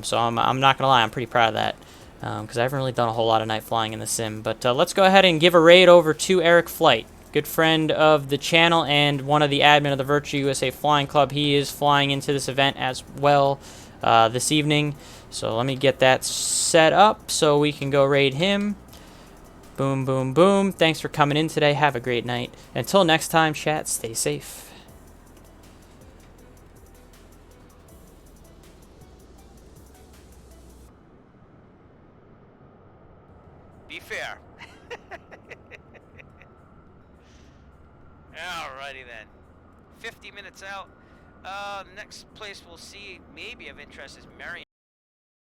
So I'm not going to lie, I'm pretty proud of that, because I haven't really done a whole lot of night flying in the sim. But let's go ahead and give a raid over to Eric Flight, good friend of the channel and one of the admin of the Virtue USA Flying Club. He is flying into this event as well this evening. So let me get that set up so we can go raid him. Boom, boom, boom. Thanks for coming in today. Have a great night. Until next time, chat, stay safe. Be fair. Alrighty then. 50 minutes out. Next place we'll see maybe of interest is Marion.